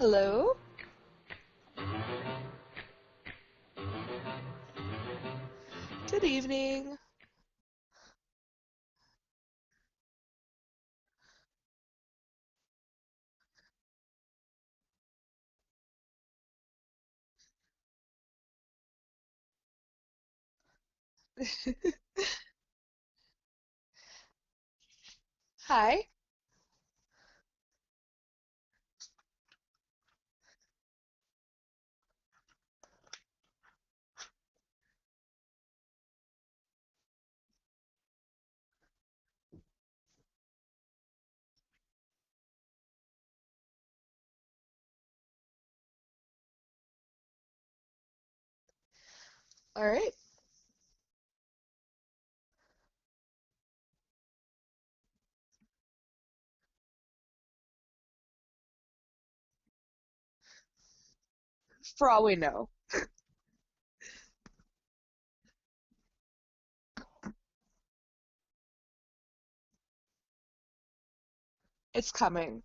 Hello? Good evening. Hi. All right. For all we know, it's coming.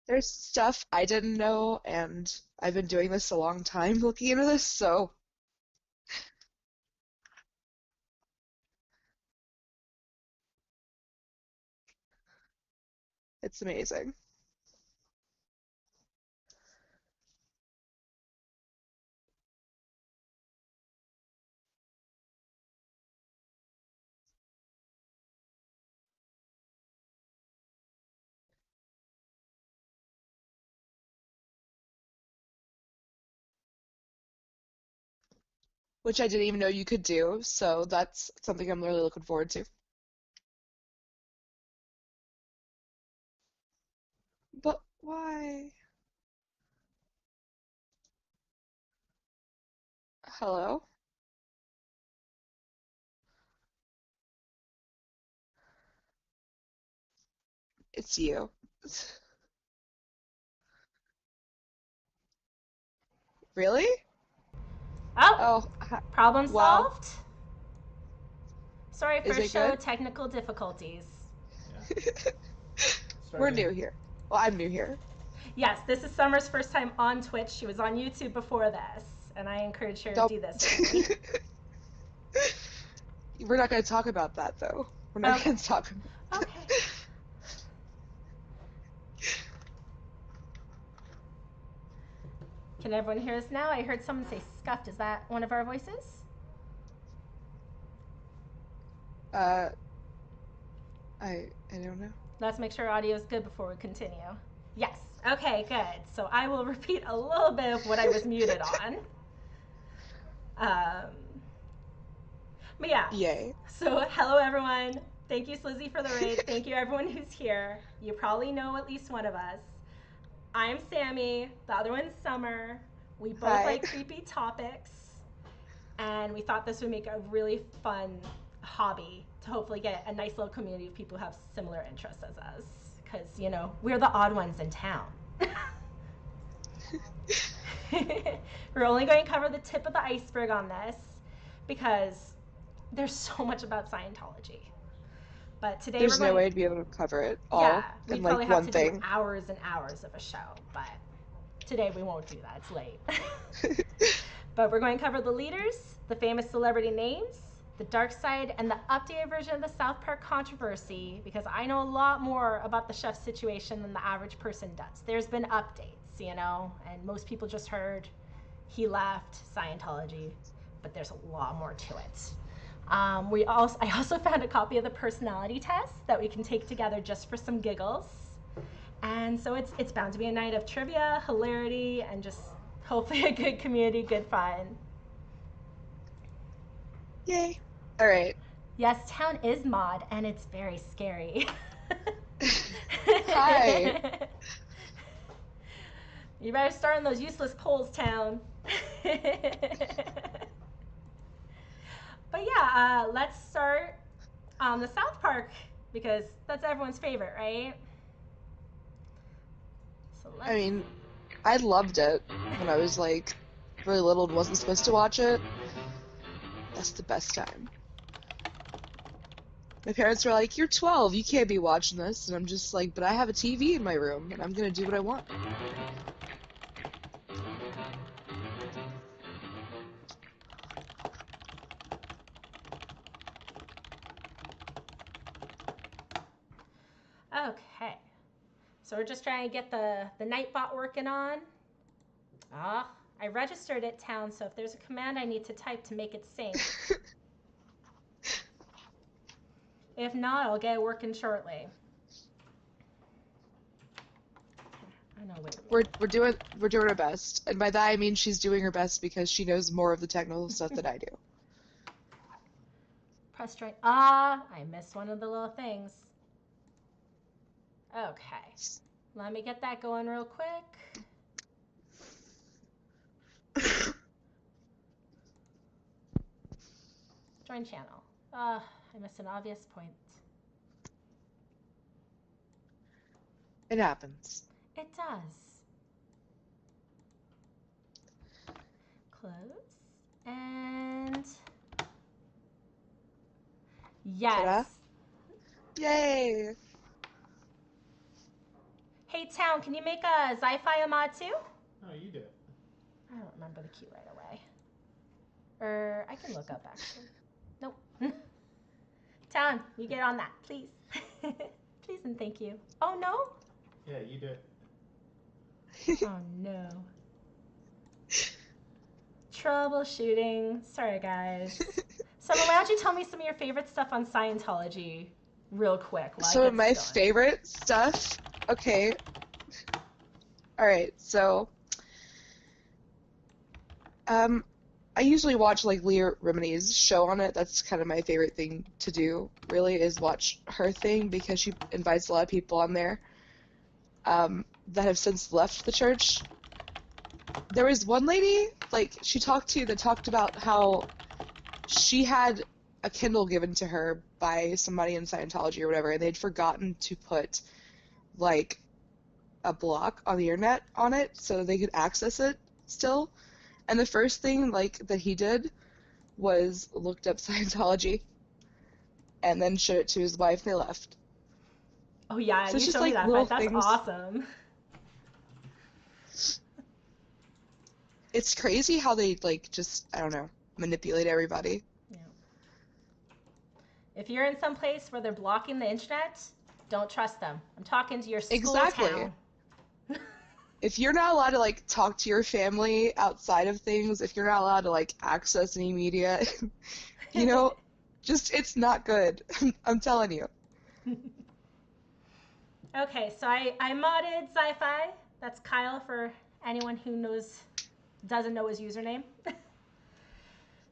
There's stuff I didn't know, and I've been doing this a long time looking into this, so it's amazing. Which I didn't even know you could do, so that's something I'm really looking forward to. But why? Hello? It's you. Really? Oh, Oh, problem wow. solved? Sorry Is for it show good? technical difficulties. Start We're again. new here. Well, I'm new here. Yes, this is Summer's first time on Twitch. She was on YouTube before this, and I encouraged her to Don't. do this with me. We're not going to talk about that, though. We're not Okay. going to talk. Okay. Can everyone hear us now? I heard someone say scuffed. Is that one of our voices? Uh, I don't know. Let's make sure audio is good before we continue. Yes. Okay, good. So I will repeat a little bit of what I was muted on. Um, but yeah. Yay. So hello everyone. Thank you, Slizzy, for the raid. Thank you everyone who's here. You probably know at least one of us. I'm Sammy. The other one's Summer. We both Hi. like creepy topics, and we thought this would make a really fun hobby to hopefully get a nice little community of people who have similar interests as us. Because, you know, we're the odd ones in town. We're only going to cover the tip of the iceberg on this because there's so much about Scientology. But today we're There's no going, way to be able to cover it yeah, all in we'd like probably have one to do thing. hours and hours of a show, but today we won't do that. It's late. But we're going to cover the leaders, the famous celebrity names, the dark side, and the updated version of the South Park controversy, because I know a lot more about the chef situation than the average person does. There's been updates, you know, and most people just heard he left Scientology, but there's a lot more to it. I also found a copy of the personality test that we can take together just for some giggles. And so it's bound to be a night of trivia, hilarity, and just hopefully a good community, good fun. Yay. All right. Yes, town is mod, and it's very scary. Hi. You better start on those useless polls, town. But yeah, let's start on the South Park because that's everyone's favorite, right? So I let's. mean, I loved it when I was like really little and wasn't supposed to watch it. That's the best time. My parents were like, "You're 12, you can't be watching this." And I'm just like, "But I have a TV in my room and I'm gonna do what I want." Okay. So we're just trying to get the Nightbot working on. Ah, I registered it, Town, so if there's a command I need to type to make it sync. If not, I'll get it working shortly. I know, wait a minute. We're doing our best. And by that I mean she's doing her best because she knows more of the technical stuff than I do. Press join. Ah, I missed one of the little things. Okay. Let me get that going real quick. Join channel. I missed an obvious point. It happens. It does. Close. And Ta-da. yes. Yay! Hey, Town, can you make a Zi-Fi a mod too? No, you did. I don't remember the key right away. Or I can look up actually. Nope. Town, you get on that, please. Please and thank you. Oh no? Yeah, you did. Oh no. Troubleshooting. Sorry, guys. So, why don't you tell me some of your favorite stuff on Scientology real quick while Some I of get my going? favorite stuff. Okay. Alright, so I usually watch like Leah Remini's show on it. That's kind of my favorite thing to do, really, is watch her thing because she invites a lot of people on there that have since left the church. There was one lady, like, she talked about how she had a Kindle given to her by somebody in Scientology or whatever, and they'd forgotten to put, like, a block on the internet on it so they could access it still. And the first thing, like, that he did was looked up Scientology and then showed it to his wife and they left. Oh yeah, So it's you just showed me like that little fight. That's things. awesome. It's crazy how they like just, I don't know, manipulate everybody. Yeah. If you're in some place where they're blocking the internet, don't trust them. I'm talking to your school Exactly. town. If you're not allowed to like talk to your family outside of things, if you're not allowed to like access any media, you know, just it's not good. I'm telling you. Okay, so I modded Sci-Fi. That's Kyle for anyone who doesn't know his username.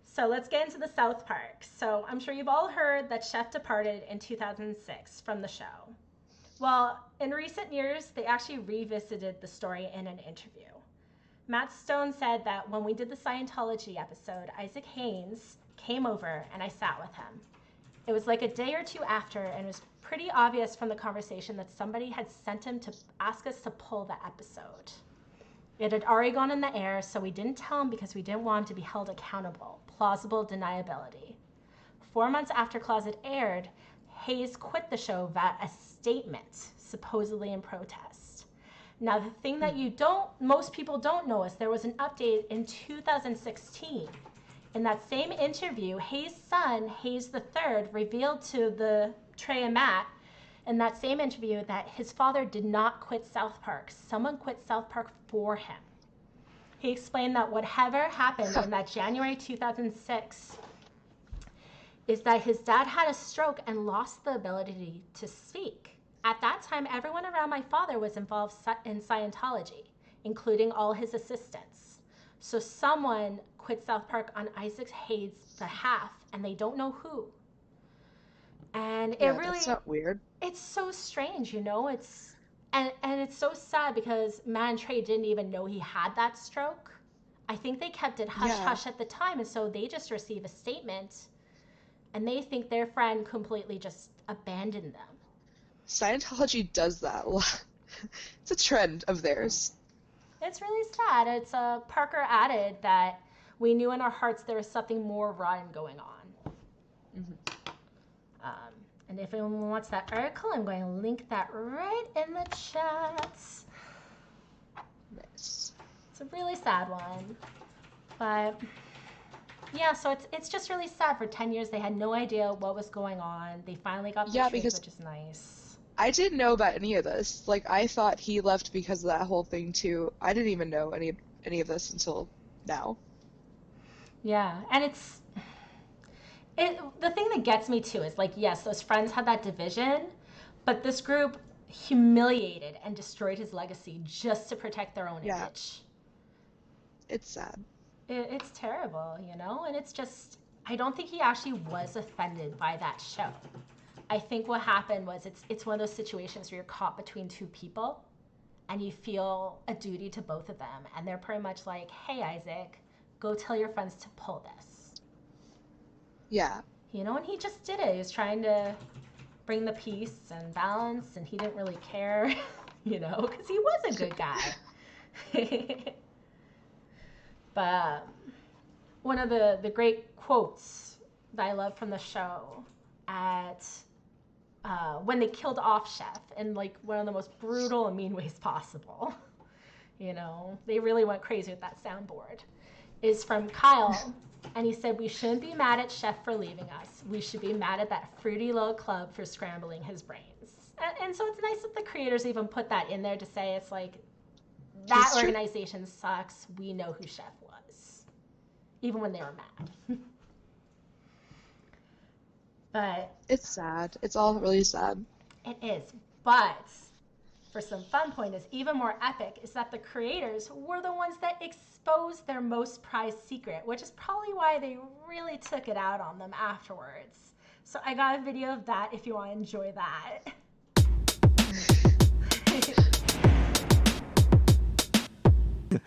So let's get into the South Park. So I'm sure you've all heard that Chef departed in 2006 from the show. Well, in recent years, they actually revisited the story in an interview. Matt Stone said that when we did the Scientology episode, Isaac Haynes came over and I sat with him. It was like a day or two after, and it was pretty obvious from the conversation that somebody had sent him to ask us to pull the episode. It had already gone in the air, so we didn't tell him because we didn't want him to be held accountable. Plausible deniability. 4 months after Closet aired, Hayes quit the show via a statement, supposedly in protest. Now, the thing that most people don't know is there was an update in 2016. In that same interview, Hayes' son, Hayes III, revealed to Trey and Matt in that same interview that his father did not quit South Park. Someone quit South Park for him. He explained that whatever happened in that January 2006 is that his dad had a stroke and lost the ability to speak. At that time, everyone around my father was involved in Scientology, including all his assistants. So someone quit South Park on Isaac Hayes' behalf, and they don't know who. And it Yeah, really, that's not weird. it's so strange, you know? And it's so sad because Matt and Trey didn't even know he had that stroke. I think they kept it hush Yeah. hush at the time, and so they just receive a statement and they think their friend completely just abandoned them. Scientology does that a lot. It's a trend of theirs. It's really sad. It's Parker added that we knew in our hearts there was something more rotten going on. And if anyone wants that article, I'm going to link that right in the chat. Nice. It's a really sad one. But yeah, so it's just really sad. For 10 years, they had no idea what was going on. They finally got the truth, which is nice. I didn't know about any of this. Like, I thought he left because of that whole thing, too. I didn't even know any of this until now. Yeah, and the thing that gets me, too, is, like, yes, those friends had that division, but this group humiliated and destroyed his legacy just to protect their own image. It's sad. It's terrible, you know? And it's just, I don't think he actually was offended by that show. I think what happened was it's one of those situations where you're caught between two people and you feel a duty to both of them. And they're pretty much like, hey, Isaac, go tell your friends to pull this. Yeah. You know, and he just did it. He was trying to bring the peace and balance, and he didn't really care, you know, because he was a good guy. But one of the great quotes that I love from the show when they killed off Chef in like one of the most brutal and mean ways possible, you know, they really went crazy with that soundboard, is from Kyle. And he said, we shouldn't be mad at Chef for leaving us. We should be mad at that fruity little club for scrambling his brains. And so it's nice that the creators even put that in there to say it's like, that organization sucks. We know who Chef was, even when they were mad. But it's sad. It's all really sad. It is. But for some fun point is even more epic is that the creators were the ones that exposed their most prized secret, which is probably why they really took it out on them afterwards. So I got a video of that if you want to enjoy that.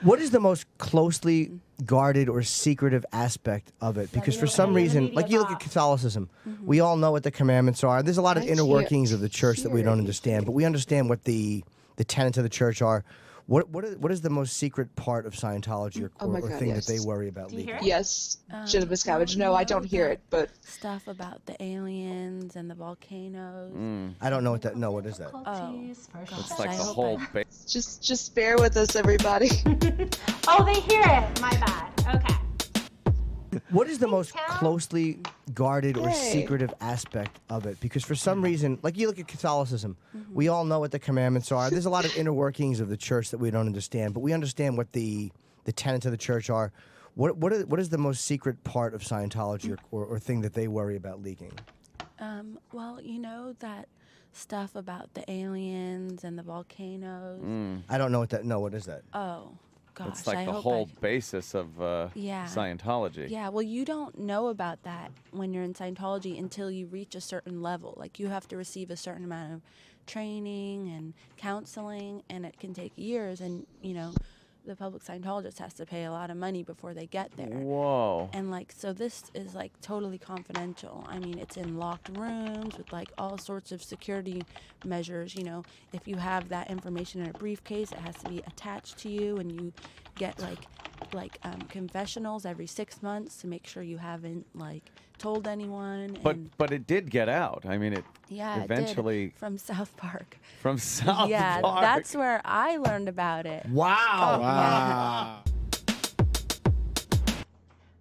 What is the most closely guarded or secretive aspect of it? Because for some reason, like you look at Catholicism, we all know what the commandments are. There's a lot of inner workings of the church that we don't understand, but we understand what the tenets of the church are. What is the most secret part of Scientology or thing that they worry about leaking? Yes, Jenna Miscavige. No, I don't hear it, but stuff about the aliens and the volcanoes. I don't know what that. No, what is that? Oh, it's like the whole. Just bear with us, everybody. Oh, they hear it. My bad. Okay. What is the most closely guarded or secretive aspect of it? Because for some reason, like you look at Catholicism, we all know what the commandments are. There's a lot of inner workings of the church that we don't understand, but we understand what the tenets of the church are. What is the most secret part of Scientology or thing that they worry about leaking? Well, you know that stuff about the aliens and the volcanoes. I don't know what that. No, what is that? Oh. Gosh, it's like the whole basis of Scientology. Yeah, well, you don't know about that when you're in Scientology until you reach a certain level. Like, you have to receive a certain amount of training and counseling, and it can take years. And, you know, the public Scientologist has to pay a lot of money before they get there. Whoa. And, like, so this is, like, totally confidential. I mean, it's in locked rooms with, like, all sorts of security measures. You know, if you have that information in a briefcase, it has to be attached to you, and you get, like confessionals every 6 months to make sure you haven't, like, told anyone. But it did get out. I mean, it eventually... It did, from South Park. From South Park. Yeah, that's where I learned about it. Wow.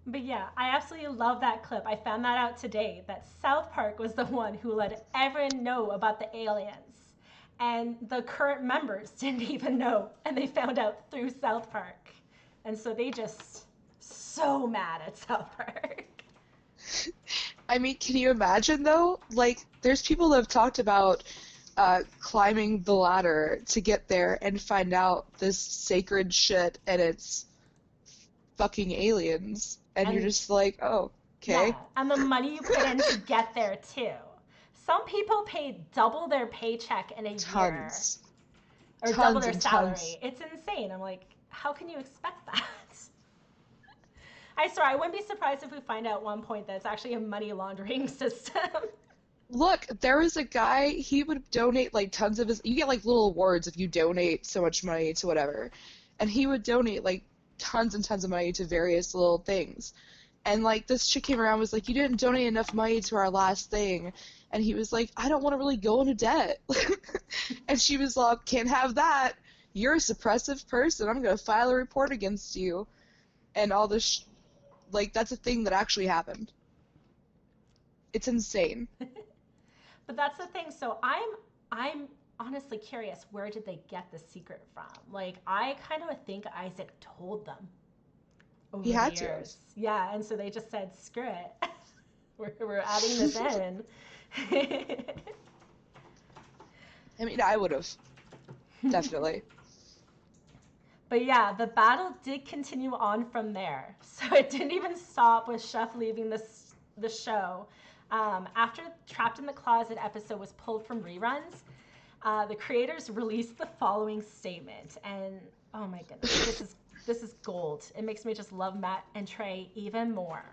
But yeah, I absolutely love that clip. I found that out today, that South Park was the one who let everyone know about the aliens. And the current members didn't even know, and they found out through South Park. And so they just so mad at South Park. I mean, can you imagine, though? Like, there's people that have talked about climbing the ladder to get there and find out this sacred shit, and it's fucking aliens. And you're just like, oh, okay. Yeah, and the money you put in to get there, too. Some people pay double their paycheck in a year. Or double their salary. It's insane. I'm like, how can you expect that? I swear, I wouldn't be surprised if we find out at one point that it's actually a money laundering system. Look, there was a guy, he would donate like tons of his, you get like little awards if you donate so much money to whatever. And he would donate like tons and tons of money to various little things. And like this chick came around and was like, you didn't donate enough money to our last thing. And he was like, I don't want to really go into debt. And she was like, can't have that. You're a suppressive person. I'm going to file a report against you. And all this, like, that's a thing that actually happened. It's insane. But that's the thing. So I'm honestly curious, where did they get the secret from? Like, I kind of think Isaac told them over He had the years. Yeah, and so they just said, screw it. we're adding this in. I mean, I would have. Definitely. But yeah, the battle did continue on from there. So it didn't even stop with Chef leaving the show. After Trapped in the Closet episode was pulled from reruns, the creators released the following statement. And oh my goodness, this is gold. It makes me just love Matt and Trey even more.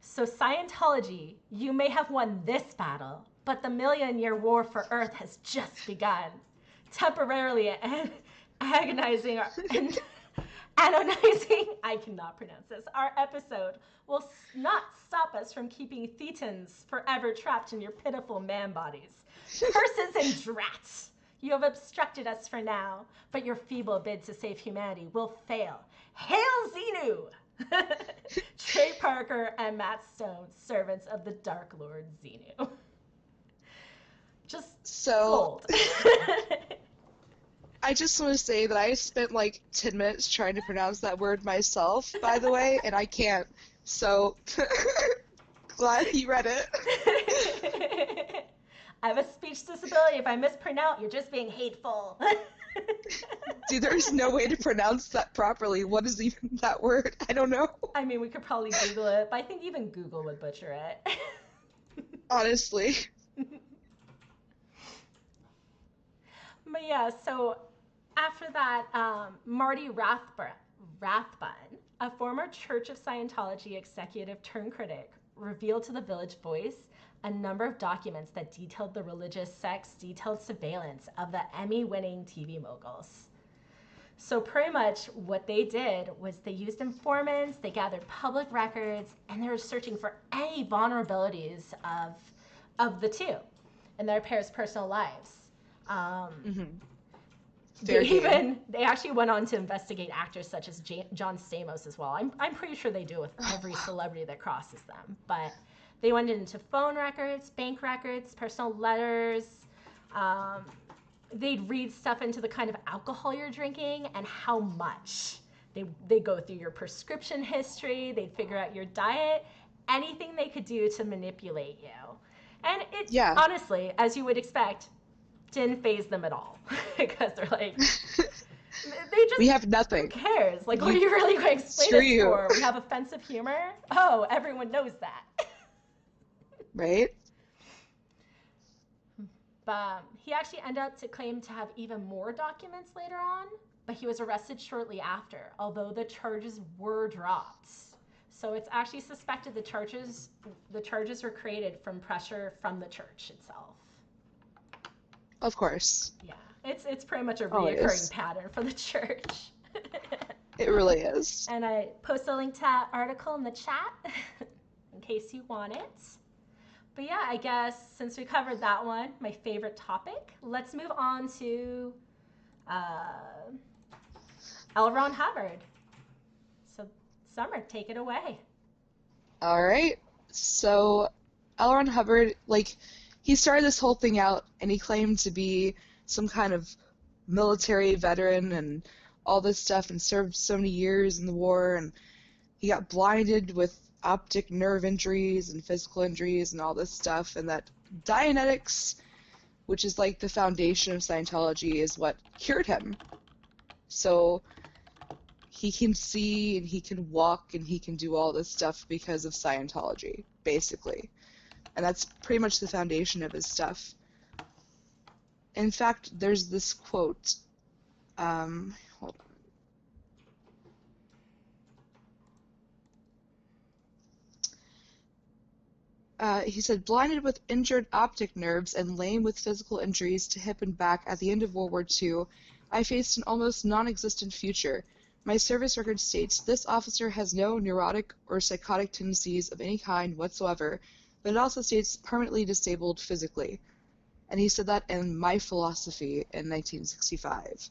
So Scientology, you may have won this battle, but the million-year war for Earth has just begun. Temporarily agonizing and anonizing, I cannot pronounce this, our episode will not stop us from keeping Thetans forever trapped in your pitiful man bodies. Curses and drats! You have obstructed us for now, but your feeble bid to save humanity will fail. Hail Xenu! Trey Parker and Matt Stone, servants of the Dark Lord Xenu. Just So, gold. I just want to say that I spent like 10 minutes trying to pronounce that word myself, by the way, and I can't. So, glad he read it. I have a speech disability. If I mispronounce, you're just being hateful. Dude, there's no way to pronounce that properly. What is even that word? I don't know. I mean, we could probably Google it, but I think even Google would butcher it. Honestly. But yeah, so after that, Marty Rathbun, a former Church of Scientology executive turned critic, revealed to the Village Voice a number of documents that detailed the religious sect's detailed surveillance of the Emmy-winning TV moguls. So pretty much what they did was they used informants, they gathered public records, and they were searching for any vulnerabilities of the two in their pairs' personal lives. They actually went on to investigate actors such as John Stamos as well. I'm pretty sure they do with every celebrity that crosses them. But they went into phone records, bank records, personal letters. They'd read stuff into the kind of alcohol you're drinking and how much. They go through your prescription history. They'd figure out your diet, anything they could do to manipulate you. And it honestly, as you would expect, didn't faze them at all. Because they're like, we have nothing. Who cares? Like, what are you really going to explain us for? We have offensive humor? Oh, everyone knows that. Right? But he actually ended up to claim to have even more documents later on, but he was arrested shortly after, although the charges were dropped. So it's actually suspected the charges were created from pressure from the church itself. Of course. Yeah, it's pretty much a reoccurring pattern for the church. It really is. And I posted a link to that article in the chat in case you want it. But yeah, I guess since we covered that one, my favorite topic, let's move on to L. Ron Hubbard. So Summer, take it away. All right. So L. Ron Hubbard, he started this whole thing out, and he claimed to be some kind of military veteran and all this stuff, and served so many years in the war, and he got blinded with optic nerve injuries and physical injuries and all this stuff, and that Dianetics, which is like the foundation of Scientology, is what cured him. So he can see and he can walk and he can do all this stuff because of Scientology, basically. And that's pretty much the foundation of his stuff. In fact, there's this quote. Hold on. he said, blinded with injured optic nerves and lame with physical injuries to hip and back at the end of World War II, I faced an almost non-existent future. My service record states this officer has no neurotic or psychotic tendencies of any kind whatsoever, but it also states permanently disabled physically. And he said that in My Philosophy in 1965.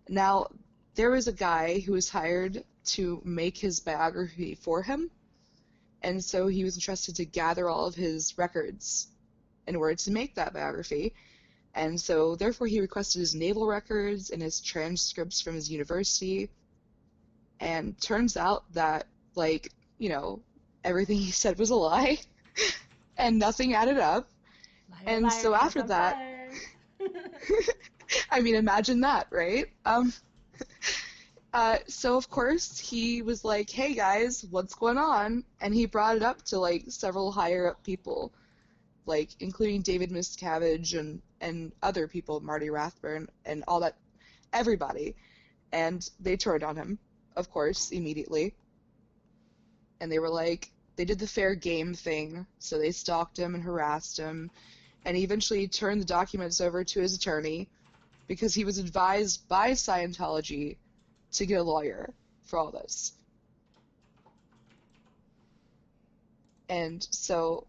Now, there was a guy who was hired to make his biography for him, and so he was entrusted to gather all of his records in order to make that biography. And so, therefore, he requested his naval records and his transcripts from his university. And turns out that, like, you know, everything he said was a lie, and nothing added up. Liar, And liar, so after that, I mean, imagine that, right? So of course he was like, hey guys, what's going on? And he brought it up to like several higher up people, like including David Miscavige and other people, Marty Rathburn and all that, everybody. And they turned on him, of course, immediately. And they were like, they did the fair game thing, so they stalked him and harassed him, and he eventually turned the documents over to his attorney because he was advised by Scientology to get a lawyer for all this. And so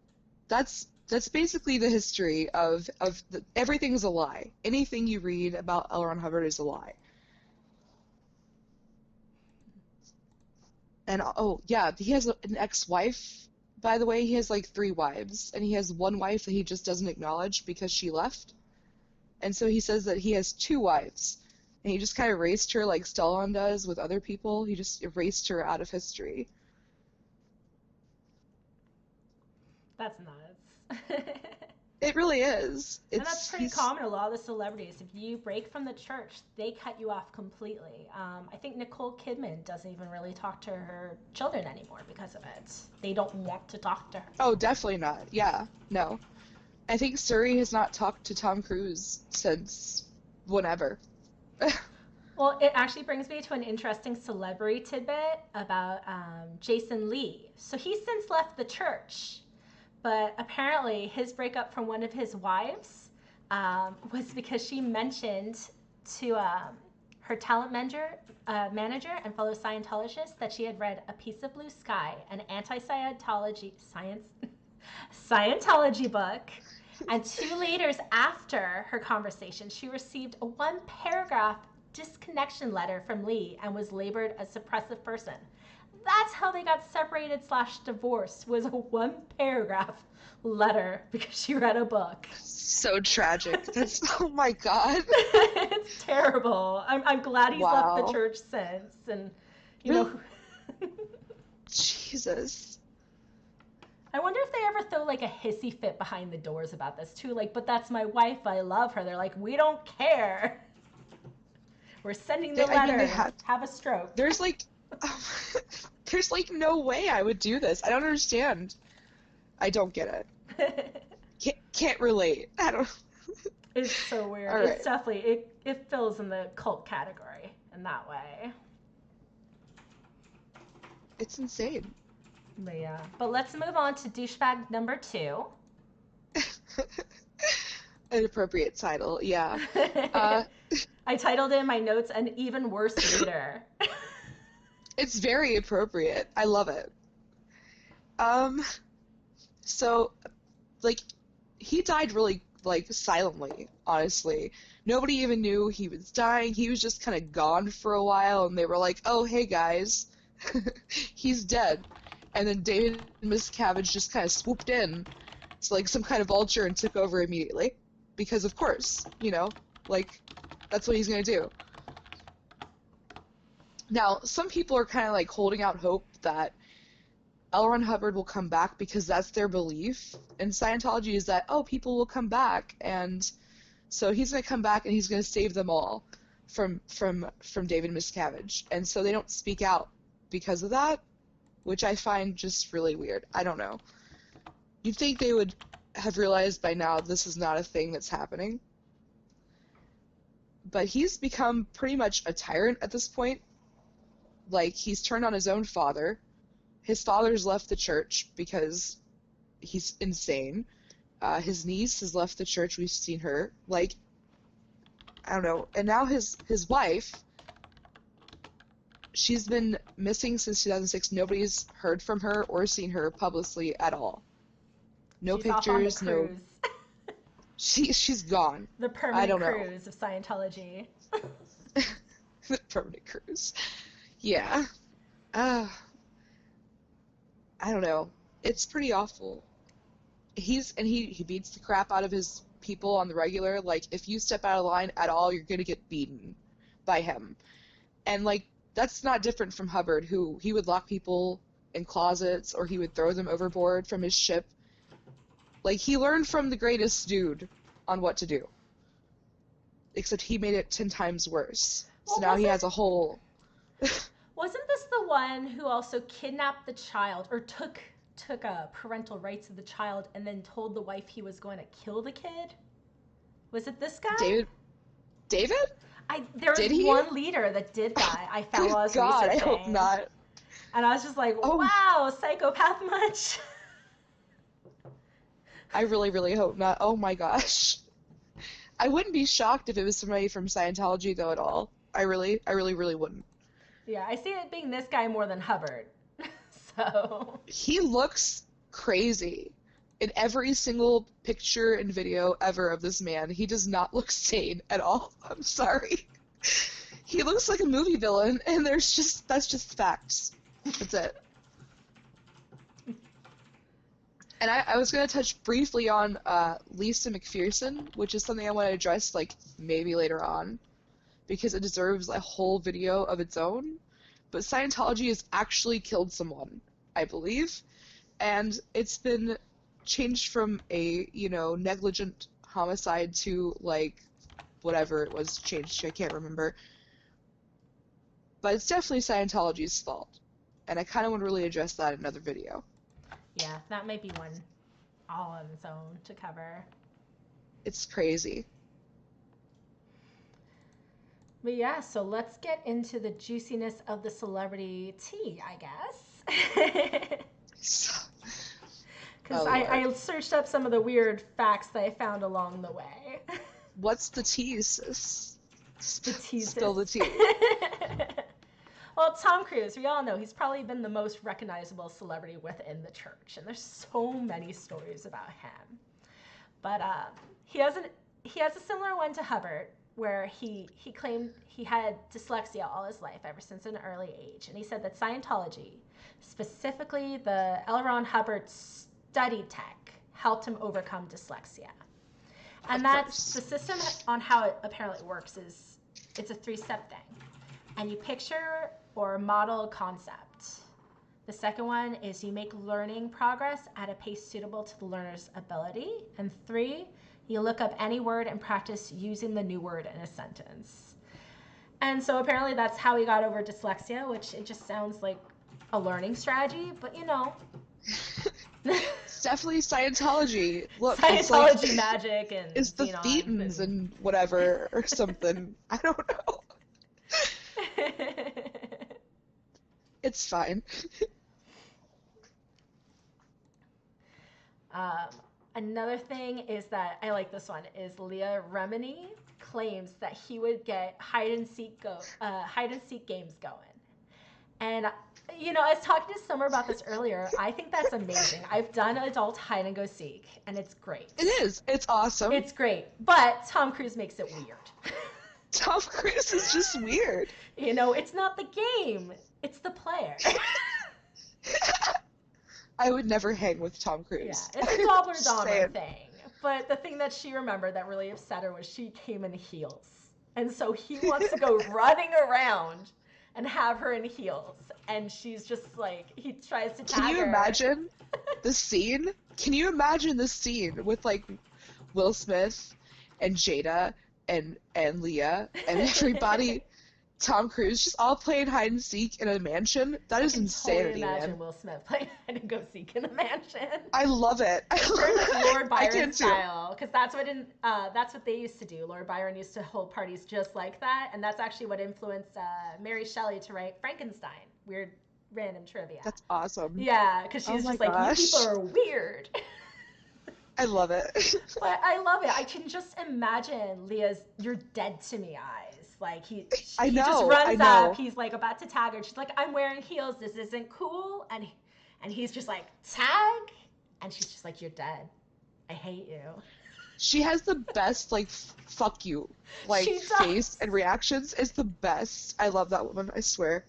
that's basically the history of everything is a lie. Anything you read about L. Ron Hubbard is a lie. And oh yeah, he has an ex-wife, by the way. He has like 3 wives, and he has one wife that he just doesn't acknowledge because she left. And so he says that he has 2 wives, and he just kind of erased her like Stalin does with other people. He just erased her out of history. That's nuts. It really is. And that's pretty common. A lot of the celebrities, if you break from the church, they cut you off completely. I think Nicole Kidman doesn't even really talk to her children anymore because of it. They don't want to talk to her. Oh, definitely not. Yeah, no. I think Suri has not talked to Tom Cruise since whenever. Well, it actually brings me to an interesting celebrity tidbit about Jason Lee. So he's since left the church. But apparently his breakup from one of his wives was because she mentioned to her talent manager and fellow Scientologist that she had read A Piece of Blue Sky, an anti-Scientology Scientology book. And 2 leaders after her conversation, she received a 1-paragraph disconnection letter from Lee and was labeled a suppressive person. That's how they got separated / divorced, was a 1-paragraph letter because she read a book. So tragic. That's, oh my God. It's terrible. I'm glad he's left the church since, and you know. Jesus. I wonder if they ever throw like a hissy fit behind the doors about this too. Like, but that's my wife. I love her. They're like, we don't care. We're sending the letter. I mean, have a stroke. There's like no way I would do this. I don't understand. I don't get it. Can't relate. I don't. It's so weird. Right. It's definitely it fills in the cult category in that way. It's insane. But yeah. But let's move on to douchebag number 2. An appropriate title, yeah. I titled it in my notes "An Even Worse Leader." It's very appropriate. I love it. So, like, he died really, like, silently, honestly. Nobody even knew he was dying. He was just kind of gone for a while, and they were like, oh, hey, guys, he's dead. And then David Miscavige just kind of swooped in. It's like some kind of vulture and took over immediately. Because, of course, you know, like, that's what he's going to do. Now, some people are kind of like holding out hope that L. Ron Hubbard will come back because that's their belief in Scientology, is that, oh, people will come back, and so he's going to come back and he's going to save them all from David Miscavige. And so they don't speak out because of that, which I find just really weird. I don't know. You'd think they would have realized by now this is not a thing that's happening. But he's become pretty much a tyrant at this point. Like, he's turned on his own father. His father's left the church because he's insane. His niece has left the church. We've seen her. Like, I don't know. And now his wife, she's been missing since 2006. Nobody's heard from her or seen her publicly at all. No She's pictures, off on the no. cruise. She's gone. The I permanent don't know. cruise of Scientology. The permanent cruise. Yeah. I don't know. It's pretty awful. He beats the crap out of his people on the regular. Like, if you step out of line at all, you're gonna get beaten by him. And like, that's not different from Hubbard, who he would lock people in closets or he would throw them overboard from his ship. Like, he learned from the greatest dude on what to do. Except he made it 10 times worse. So Well, now he has a whole... Wasn't this the one who also kidnapped the child, or took parental rights of the child, and then told the wife he was going to kill the kid? Was it this guy? David? There was one leader that did that. I found while I was God, researching. I hope not. And I was just like, wow, psychopath much? I really, really hope not. Oh my gosh. I wouldn't be shocked if it was somebody from Scientology, though, at all. I really, really wouldn't. Yeah, I see it being this guy more than Hubbard. So. He looks crazy. In every single picture and video ever of this man, he does not look sane at all. I'm sorry. He looks like a movie villain, and that's just facts. That's it. And I was going to touch briefly on Lisa McPherson, which is something I want to address, like, maybe later on, because it deserves a whole video of its own. But Scientology has actually killed someone, I believe, and it's been changed from a, negligent homicide to, like, whatever it was changed to, I can't remember. But it's definitely Scientology's fault, and I kind of want to really address that in another video. Yeah, that might be one all on its own to cover. It's crazy. But yeah, so let's get into the juiciness of the celebrity tea, I guess. Because I searched up some of the weird facts that I found along the way. What's the tea, sis? The tea, sis. Spill the tea. Well, Tom Cruise, we all know he's probably been the most recognizable celebrity within the church, and there's so many stories about him. But he has a similar one to Hubbard, where he claimed he had dyslexia all his life, ever since an early age. And he said that Scientology, specifically the L. Ron Hubbard study tech, helped him overcome dyslexia. And that's the system on how it apparently works is it's a 3-step thing. And you picture or model a concept. The second one is you make learning progress at a pace suitable to the learner's ability. And 3, you look up any word and practice using the new word in a sentence. And so apparently that's how he got over dyslexia, which it just sounds like a learning strategy, but It's definitely Scientology. Look, Scientology magic and it's the Thetans and whatever or something. I don't know. It's fine. Another thing is that, I like this one, is Leah Remini claims that he would get hide and seek games going. And, I was talking to Summer about this earlier. I think that's amazing. I've done adult hide and go seek, and it's great. It is. It's awesome. It's great. But Tom Cruise makes it weird. Tom Cruise is just weird. It's not the game. It's the player. I would never hang with Tom Cruise. Yeah, it's a Doppler thing. But the thing that she remembered that really upset her was she came in heels. And so he wants to go running around and have her in heels. And she's just like, he tries to tag her. Can you imagine the scene? Can you imagine the scene with, like, Will Smith and Jada and Leah and everybody, Tom Cruise, just all playing hide and seek in a mansion? That is insanity, totally imagine man. Will Smith playing hide and go seek in a mansion. I love it. Lord Byron style, because that's what they used to do. Lord Byron used to hold parties just like that, and that's actually what influenced Mary Shelley to write Frankenstein. Weird random trivia. That's awesome. Yeah, because she's just like, you people are weird. I love it. But I love it. I can just imagine Leah's "you're dead to me" eyes. Like he just runs up. He's like about to tag her. She's like, "I'm wearing heels. This isn't cool." And he's just like, "Tag," and she's just like, "You're dead. I hate you." She has the best like "fuck you" like face and reactions. It's the best. I love that woman. I swear.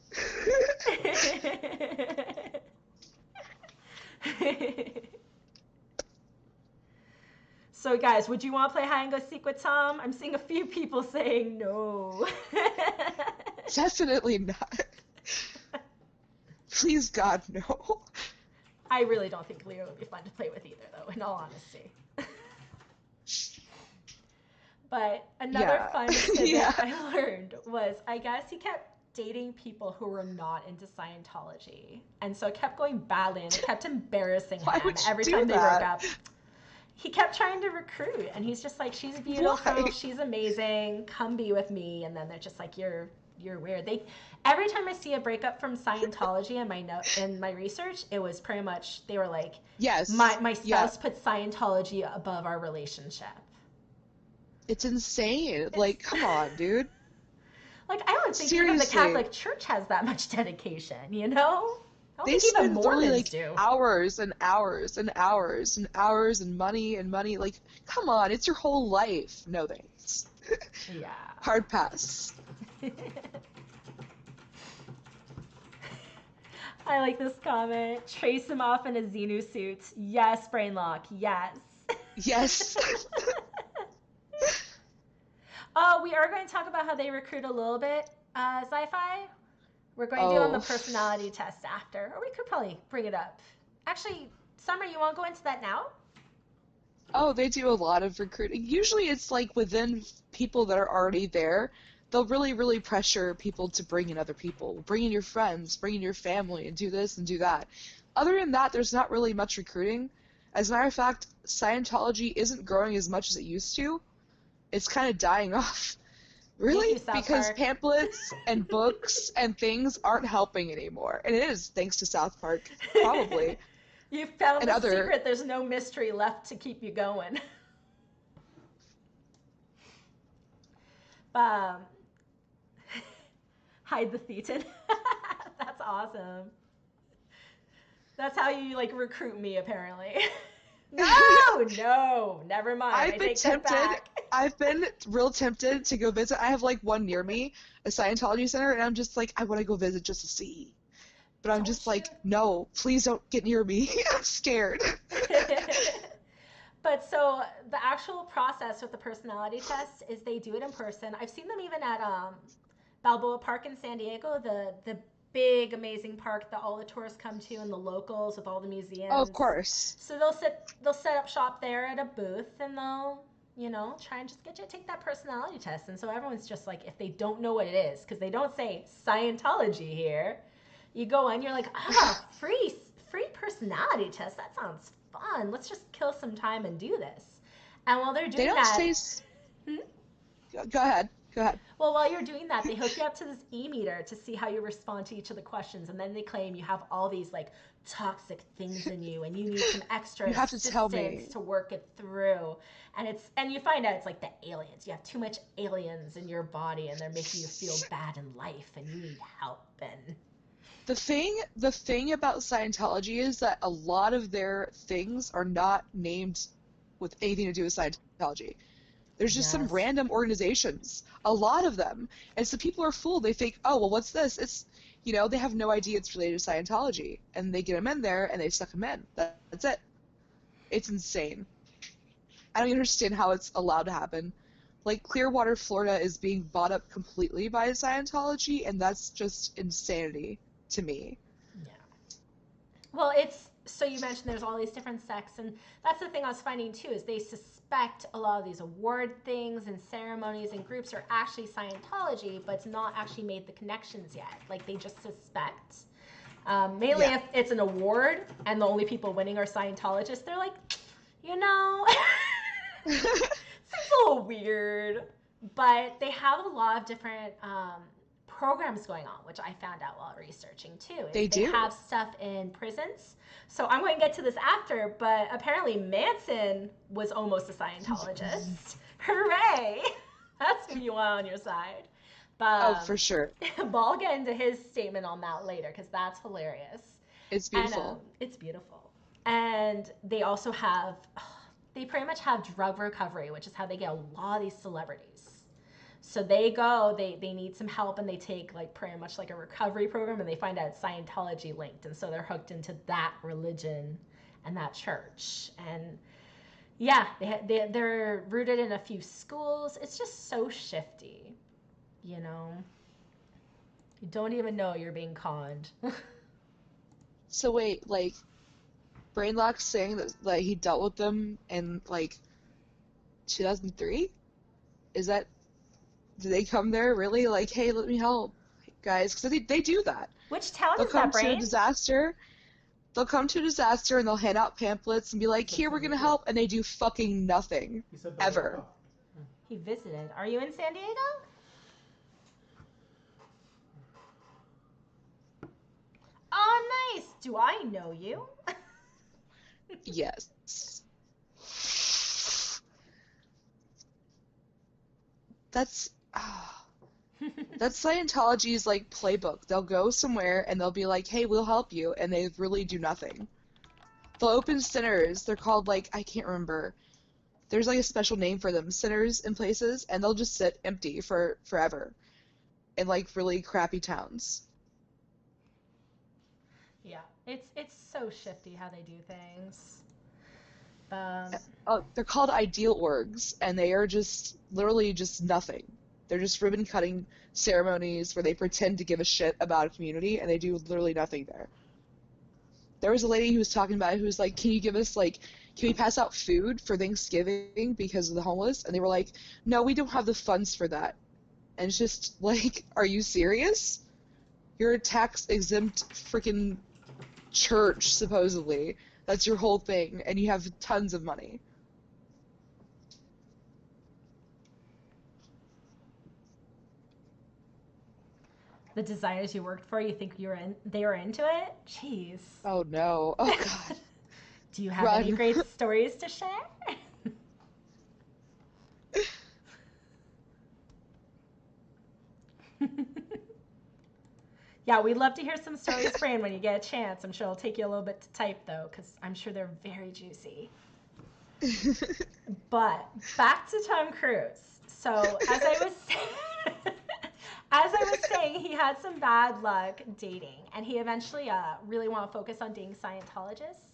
So guys, would you want to play hide and go seek with Tom? I'm seeing a few people saying no. Definitely not. Please God, no. I really don't think Leo would be fun to play with either, though, in all honesty. But another fun tidbit I learned was, I guess he kept dating people who were not into Scientology. And so it kept going badly, and it kept embarrassing him every time they broke up. He kept trying to recruit, and he's just like, she's beautiful, she's amazing, come be with me. And then they're just like, you're weird. Every time I see a breakup from Scientology in my research, it was pretty much, they were like, yes, my spouse put Scientology above our relationship. It's insane. Like, come on, dude. Like, I don't think even the Catholic Church has that much dedication, you know? They spend literally like hours and hours and hours and hours and money. Like, come on, it's your whole life. No thanks. Yeah. Hard pass. I like this comment. Trace him off in a Xenu suit. Yes, Brainlock. Yes. Yes. We are going to talk about how they recruit a little bit. Sci-Fi. We're going to do on the personality test after, or we could probably bring it up. Actually, Summer, you want to go into that now? Oh, they do a lot of recruiting. Usually it's like within people that are already there. They'll really, really pressure people to bring in other people. Bring in your friends, bring in your family, and do this and do that. Other than that, there's not really much recruiting. As a matter of fact, Scientology isn't growing as much as it used to. It's kind of dying off. Really? Because pamphlets and books and things aren't helping anymore. And it is thanks to South Park, probably. You found the secret. There's no mystery left to keep you going. Hide the Thetan. That's awesome. That's how you like recruit me, apparently. No, never mind. I've been real tempted to go visit. I have like one near me, a Scientology center, and I'm just like, I want to go visit just to see. But I'm just like, no, please don't get near me. I'm scared. But so the actual process with the personality test is they do it in person. I've seen them even at Balboa Park in San Diego, the big, amazing park that all the tourists come to, and the locals with all the museums. Oh, of course. So they'll set up shop there at a booth, and they'll, try and just get you to take that personality test. And so everyone's just like, if they don't know what it is, because they don't say Scientology here, you go in, you're like, free personality test. That sounds fun. Let's just kill some time and do this. And while they're doing Go ahead. Well, while you're doing that, they hook you up to this e-meter to see how you respond to each of the questions, and then they claim you have all these like toxic things in you, and you need some extra assistance to work it through. And you find out it's like the aliens. You have too much aliens in your body, and they're making you feel bad in life, and you need help. And the thing about Scientology is that a lot of their things are not named with anything to do with Scientology. There's just some random organizations, a lot of them. And so people are fooled. They think, oh, well, what's this? It's, they have no idea it's related to Scientology. And they get them in there, and they suck them in. That's it. It's insane. I don't understand how it's allowed to happen. Like, Clearwater, Florida is being bought up completely by Scientology, and that's just insanity to me. Yeah. Well, so you mentioned there's all these different sects, and that's the thing I was finding too, is they suspect a lot of these award things and ceremonies and groups are actually Scientology, but it's not actually made the connections yet. Like, they just suspect. Mainly if it's an award and the only people winning are Scientologists, they're like, seems a little weird. But they have a lot of different programs going on, which I found out while researching too. They do have stuff in prisons. So I'm going to get to this after, but apparently Manson was almost a Scientologist. Hooray! That's who you want on your side. But, for sure. But I'll get into his statement on that later because that's hilarious. It's beautiful. And, it's beautiful. And they also have, they pretty much have drug recovery, which is how they get a lot of these celebrities. So they go, they need some help, and they take like pretty much like a recovery program, and they find out it's Scientology linked, and so they're hooked into that religion and that church. And yeah, they're rooted in a few schools. It's just so shifty, you know. You don't even know you're being conned. So wait, like, Brainlock's saying that like he dealt with them in like 2003? Is that? Did they come there really? Like, hey, let me help, guys, because they do that. Which town They'll is that, come Brain? to a disaster. They'll come to a disaster and they'll hand out pamphlets and be like, here, we're gonna help, and they do fucking nothing ever. He visited. Are you in San Diego? Oh, nice. Do I know you? Yes. That's Scientology's like playbook. They'll go somewhere and they'll be like, hey, we'll help you, and they really do nothing. They'll open centers. They're called like, I can't remember. There's like a special name for them, centers in places, and they'll just sit empty for forever in like really crappy towns. Yeah, it's so shifty how they do things. They're called ideal orgs, and they are just literally just nothing. They're just ribbon cutting ceremonies where they pretend to give a shit about a community, and they do literally nothing there. There was a lady who was talking about it who was like, can you give us like, can we pass out food for Thanksgiving because of the homeless? And they were like, no, we don't have the funds for that. And it's just like, are you serious? You're a tax exempt freaking church, supposedly. That's your whole thing, and you have tons of money. The designers you worked for, you think they were into it? Jeez. Oh no. Oh god. Do you have any great stories to share? Yeah, we'd love to hear some stories, Fran, when you get a chance. I'm sure it'll take you a little bit to type, though, because I'm sure they're very juicy. But back to Tom Cruise. So as I was saying, he had some bad luck dating, and he eventually really wanted to focus on dating Scientologists.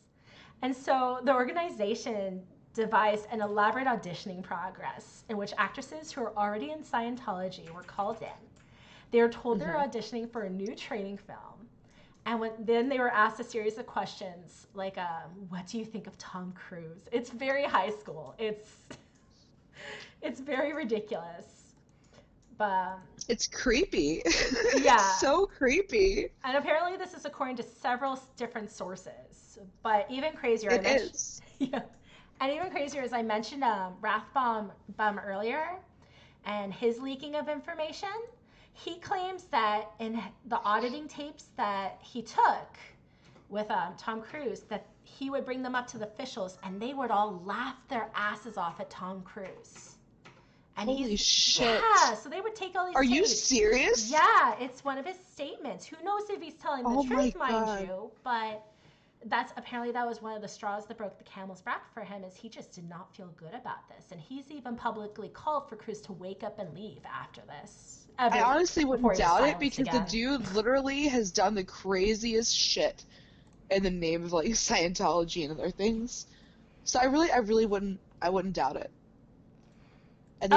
And so the organization devised an elaborate auditioning process in which actresses who are already in Scientology were called in. They were told they were auditioning for a new training film, and then they were asked a series of questions like, what do you think of Tom Cruise? It's very high school. It's very ridiculous. But it's creepy. Yeah. It's so creepy. And apparently this is according to several different sources. But even crazier, It is. Yeah. And even crazier is I mentioned Rathbum earlier and his leaking of information. He claims that in the auditing tapes that he took with Tom Cruise, that he would bring them up to the officials and they would all laugh their asses off at Tom Cruise. And holy shit. Yeah, so they would take all these tapes. Are you serious? Yeah, it's one of his statements. Who knows if he's telling the truth, mind you, but that was one of the straws that broke the camel's back for him, is he just did not feel good about this. And he's even publicly called for Cruise to wake up and leave after this. I honestly wouldn't doubt it, because the dude literally has done the craziest shit in the name of like Scientology and other things. So I really wouldn't doubt it. And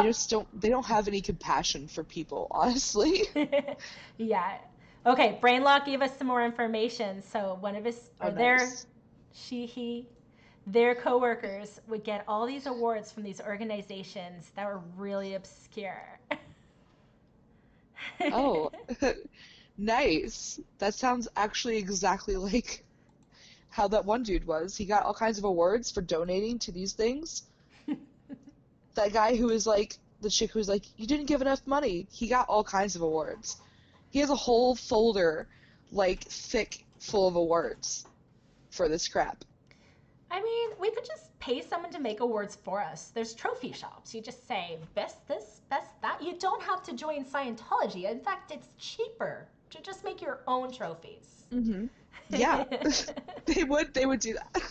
they don't have any compassion for people, honestly. Yeah. Okay, Brainlock gave us some more information. So one of his their coworkers would get all these awards from these organizations that were really obscure. Oh, nice. That sounds actually exactly like how that one dude was. He got all kinds of awards for donating to these things. That guy who was like, the chick who was like, you didn't give enough money. He got all kinds of awards. He has a whole folder, like, thick full of awards for this crap. I mean, we could just pay someone to make awards for us. There's trophy shops. You just say, best this, best that. You don't have to join Scientology. In fact, it's cheaper to just make your own trophies. Mm-hmm. Yeah. They would do that.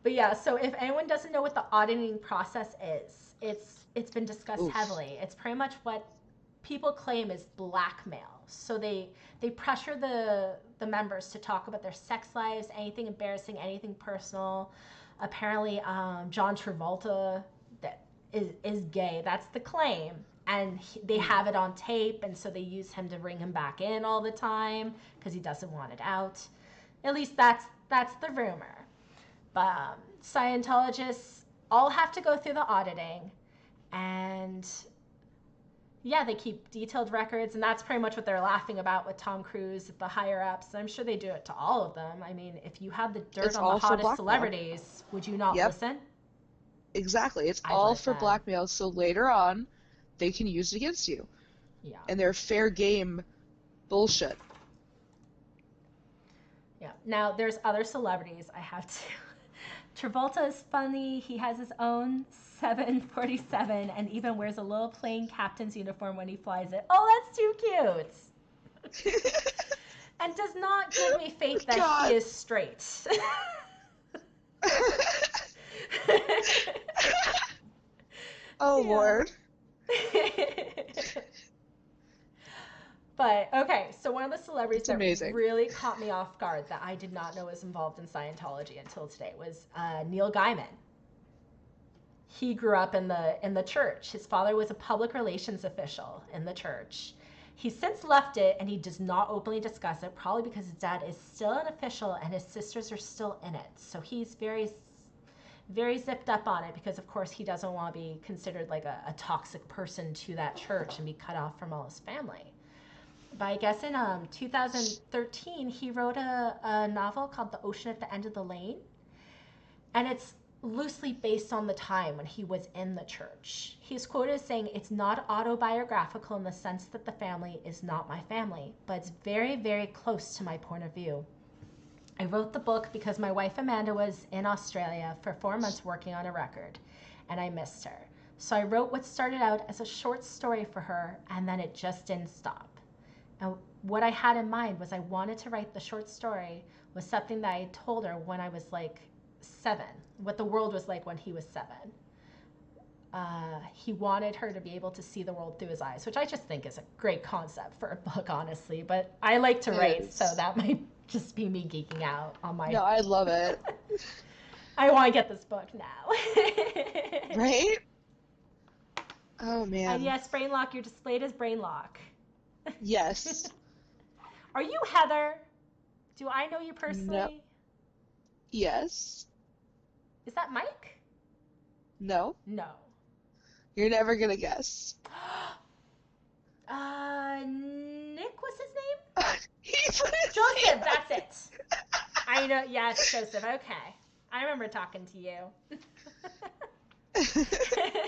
But yeah, so if anyone doesn't know what the auditing process is, it's been discussed heavily. It's pretty much what people claim is blackmail. So they pressure the members to talk about their sex lives, anything embarrassing, anything personal. Apparently, John Travolta that is gay. That's the claim. And they have it on tape, and so they use him to bring him back in all the time because he doesn't want it out. At least that's the rumor. But Scientologists all have to go through the auditing, and yeah, they keep detailed records, and that's pretty much what they're laughing about with Tom Cruise, the higher ups. I'm sure they do it to all of them. I mean, if you had the dirt on the hottest celebrities, would you not listen? Exactly. It's all for blackmail, so later on, they can use it against you. Yeah. And they're fair game bullshit. Yeah. Now, there's other celebrities I have to. Travolta is funny. He has his own 747 and even wears a little plain captain's uniform when he flies it. Oh, that's too cute. And does not give me faith that he is straight. Oh, Lord. But, okay, so one of the celebrities that amazing. really caught me off guard that I did not know was involved in Scientology until today was Neil Gaiman. He grew up in the church. His father was a public relations official in the church. He's since left it, and he does not openly discuss it, probably because his dad is still an official and his sisters are still in it. So he's very, very zipped up on it because, of course, he doesn't want to be considered like a toxic person to that church and be cut off from all his family. But I guess in 2013, he wrote a novel called The Ocean at the End of the Lane. And it's loosely based on the time when he was in the church. He's quoted as saying, "It's not autobiographical in the sense that the family is not my family, but it's very, very close to my point of view. I wrote the book because my wife Amanda was in Australia for 4 months working on a record, and I missed her. So I wrote what started out as a short story for her, and then it just didn't stop. And what I had in mind was I wanted to write the short story was something that I told her when I was like 7, what the world was like when he was 7. He wanted her to be able to see the world through his eyes, which I just think is a great concept for a book, honestly. But I like to write, so that might just be me geeking out on my... No, I love it. I want to get this book now. Right? Oh, man. And yes, Brainlock, you're displayed as Brainlock. Yes. Are you Heather? Do I know you personally? No. Yes. Is that Mike? No. No. You're never gonna guess. Nick was his name? Joseph, that's it. I know, yes, Joseph, okay. I remember talking to you.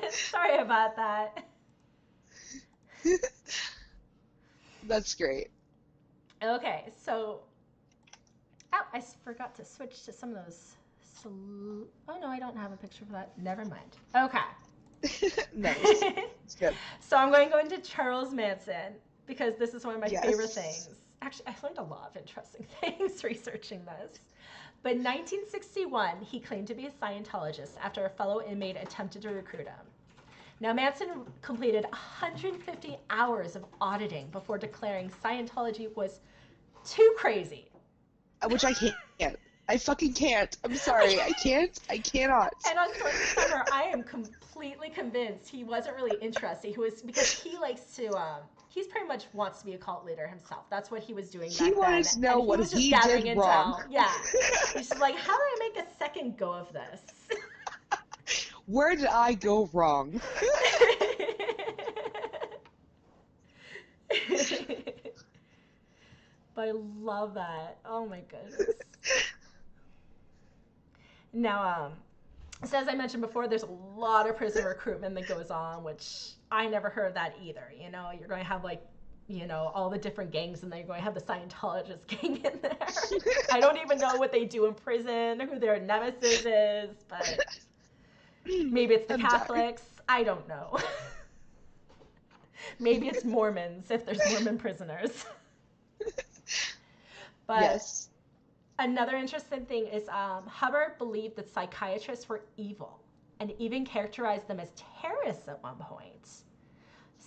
Sorry about that. That's great. Okay, so... Oh, I forgot to switch to some of those... Oh, no, I don't have a picture for that. Never mind. Okay. Nice. It's good. So I'm going to go into Charles Manson, because this is one of my Yes. favorite things. Actually, I learned a lot of interesting things researching this. But in 1961, he claimed to be a Scientologist after a fellow inmate attempted to recruit him. Now, Manson completed 150 hours of auditing before declaring Scientology was too crazy. Which I can't. I fucking can't. I'm sorry. I can't. I cannot. And on Summer, I am completely convinced he wasn't really interested. He was, because he likes to, he's pretty much wants to be a cult leader himself. That's what he was doing back then. He wanted to know what he did wrong. Yeah. He's just like, how do I make a second go of this? Where did I go wrong? But I love that. Oh my goodness. Now, So as I mentioned before, there's a lot of prison recruitment that goes on, which I never heard of that either. You know, you're going to have like, you know, all the different gangs, and then you're going to have the Scientologist gang in there. I don't even know what they do in prison, who their nemesis is, but maybe it's the Catholics. I don't know. Maybe it's Mormons if there's Mormon prisoners. But yes. Another interesting thing is Hubbard believed that psychiatrists were evil and even characterized them as terrorists at one point.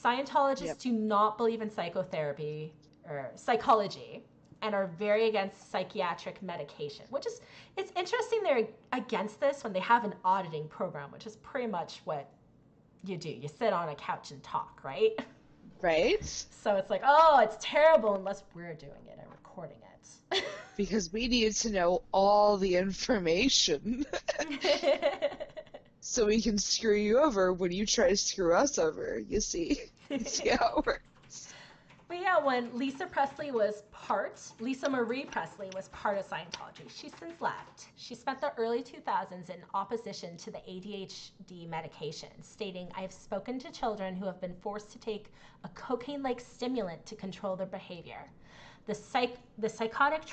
Scientologists do not believe in psychotherapy or psychology and are very against psychiatric medication, which is, it's interesting they're against this when they have an auditing program, which is pretty much what you do. You sit on a couch and talk, right? Right. So it's like, oh, it's terrible unless we're doing it and recording it. Because we need to know all the information. So we can screw you over when you try to screw us over, you see. See how it works. But yeah, when Lisa Marie Presley was part of Scientology, she's since left. She spent the early 2000s in opposition to the ADHD medication, stating, "I have spoken to children who have been forced to take a cocaine-like stimulant to control their behavior. The psychotic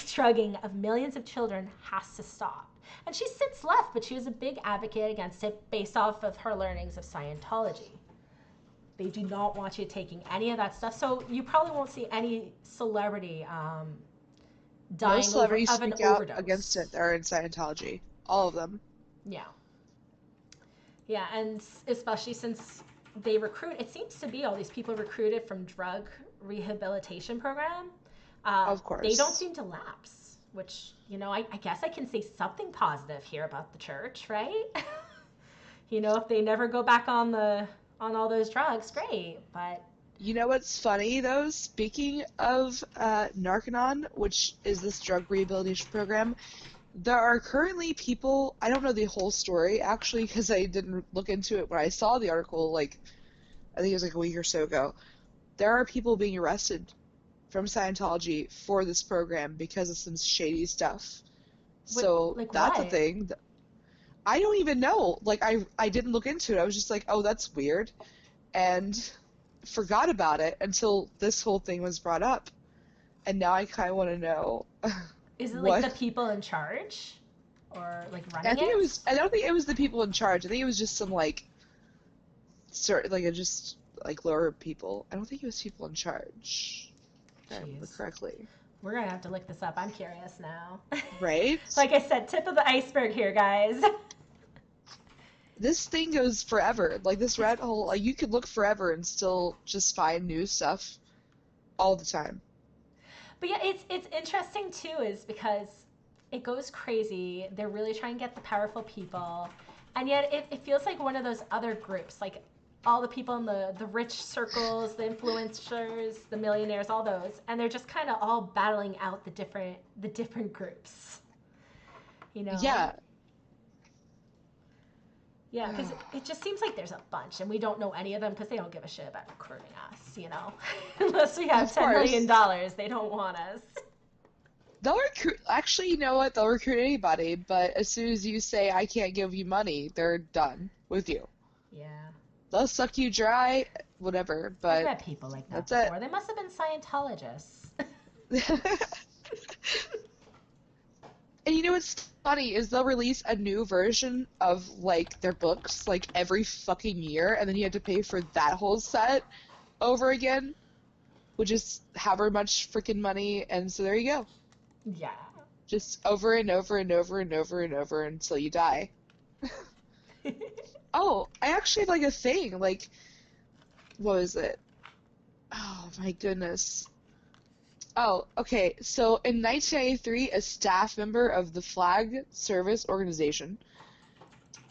drugging of millions of children has to stop." And she's since left, but she was a big advocate against it based off of her learnings of Scientology. They do not want you taking any of that stuff, so you probably won't see any celebrity dying Most celebrities of an speak out overdose. against it. They're in Scientology. All of them. Yeah. Yeah, and especially since they recruit, it seems to be all these people recruited from drug rehabilitation program. Of course. They don't seem to lapse, which, you know, I guess I can say something positive here about the church, right? You know, if they never go back on all those drugs, great, but... You know what's funny, though? Speaking of Narconon, which is this drug rehabilitation program, there are currently people... I don't know the whole story, actually, because I didn't look into it when I saw the article, like, I think it was like a week or so ago. There are people being arrested from Scientology for this program because of some shady stuff. So like that's what? a thing. I don't even know. Like, I didn't look into it. I was just like, oh, that's weird. And forgot about it until this whole thing was brought up. And now I kind of want to know. Is it like the people in charge? Or like running I think it? it was. I don't think it was the people in charge. I think it was just some like lower people. I don't think it was people in charge. If I remember correctly. We're gonna have to look this up. I'm curious now. Right? Like I said, tip of the iceberg here, guys. This thing goes forever. Like, this rat hole, like, you could look forever and still just find new stuff all the time. But yeah, it's interesting too, is because it goes crazy. They're really trying to get the powerful people, and yet it feels like one of those other groups, like all the people in the rich circles, the influencers, the millionaires, all those, and they're just kind of all battling out the different groups. You know? Yeah. Yeah, because it just seems like there's a bunch, and we don't know any of them because they don't give a shit about recruiting us, you know? Unless we have $10 million, they don't want us. They'll recruit, actually, you know what? They'll recruit anybody, but as soon as you say, I can't give you money, they're done with you. Yeah. They'll suck you dry, whatever, but I've met people like that that's before. They must have been Scientologists. And you know what's funny is they'll release a new version of, like, their books, like, every fucking year, and then you have to pay for that whole set over again, which is however much freaking money, and so there you go. Yeah. Just over and over and over and over and over until you die. Oh, I actually have, like, a thing, like, what was it? Oh, my goodness. Oh, okay. So in 1993, a staff member of the Flag Service Organization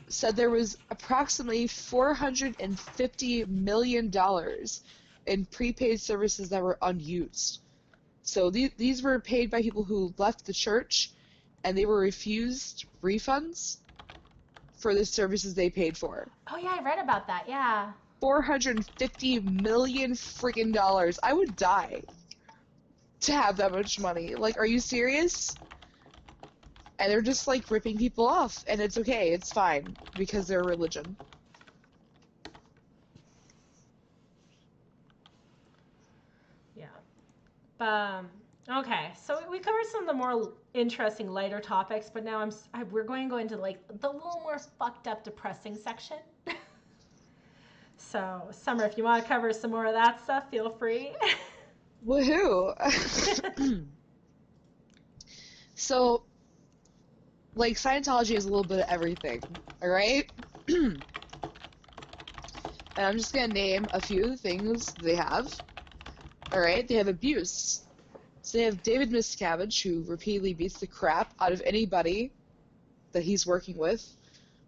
said there was approximately $450 million in prepaid services that were unused. So these were paid by people who left the church, and they were refused refunds for the services they paid for. Oh yeah, I read about that. Yeah. $450 million freaking dollars. I would die to have that much money. Like, are you serious? And they're just like ripping people off, and it's okay, it's fine, because they're a religion. Yeah. Okay, so we covered some of the more interesting, lighter topics, but now we're going to go into like the little more fucked up, depressing section. So, Summer, if you want to cover some more of that stuff, feel free. Woohoo! So, like, Scientology is a little bit of everything, alright? And I'm just gonna name a few of the things they have. Alright, they have abuse. So they have David Miscavige, who repeatedly beats the crap out of anybody that he's working with,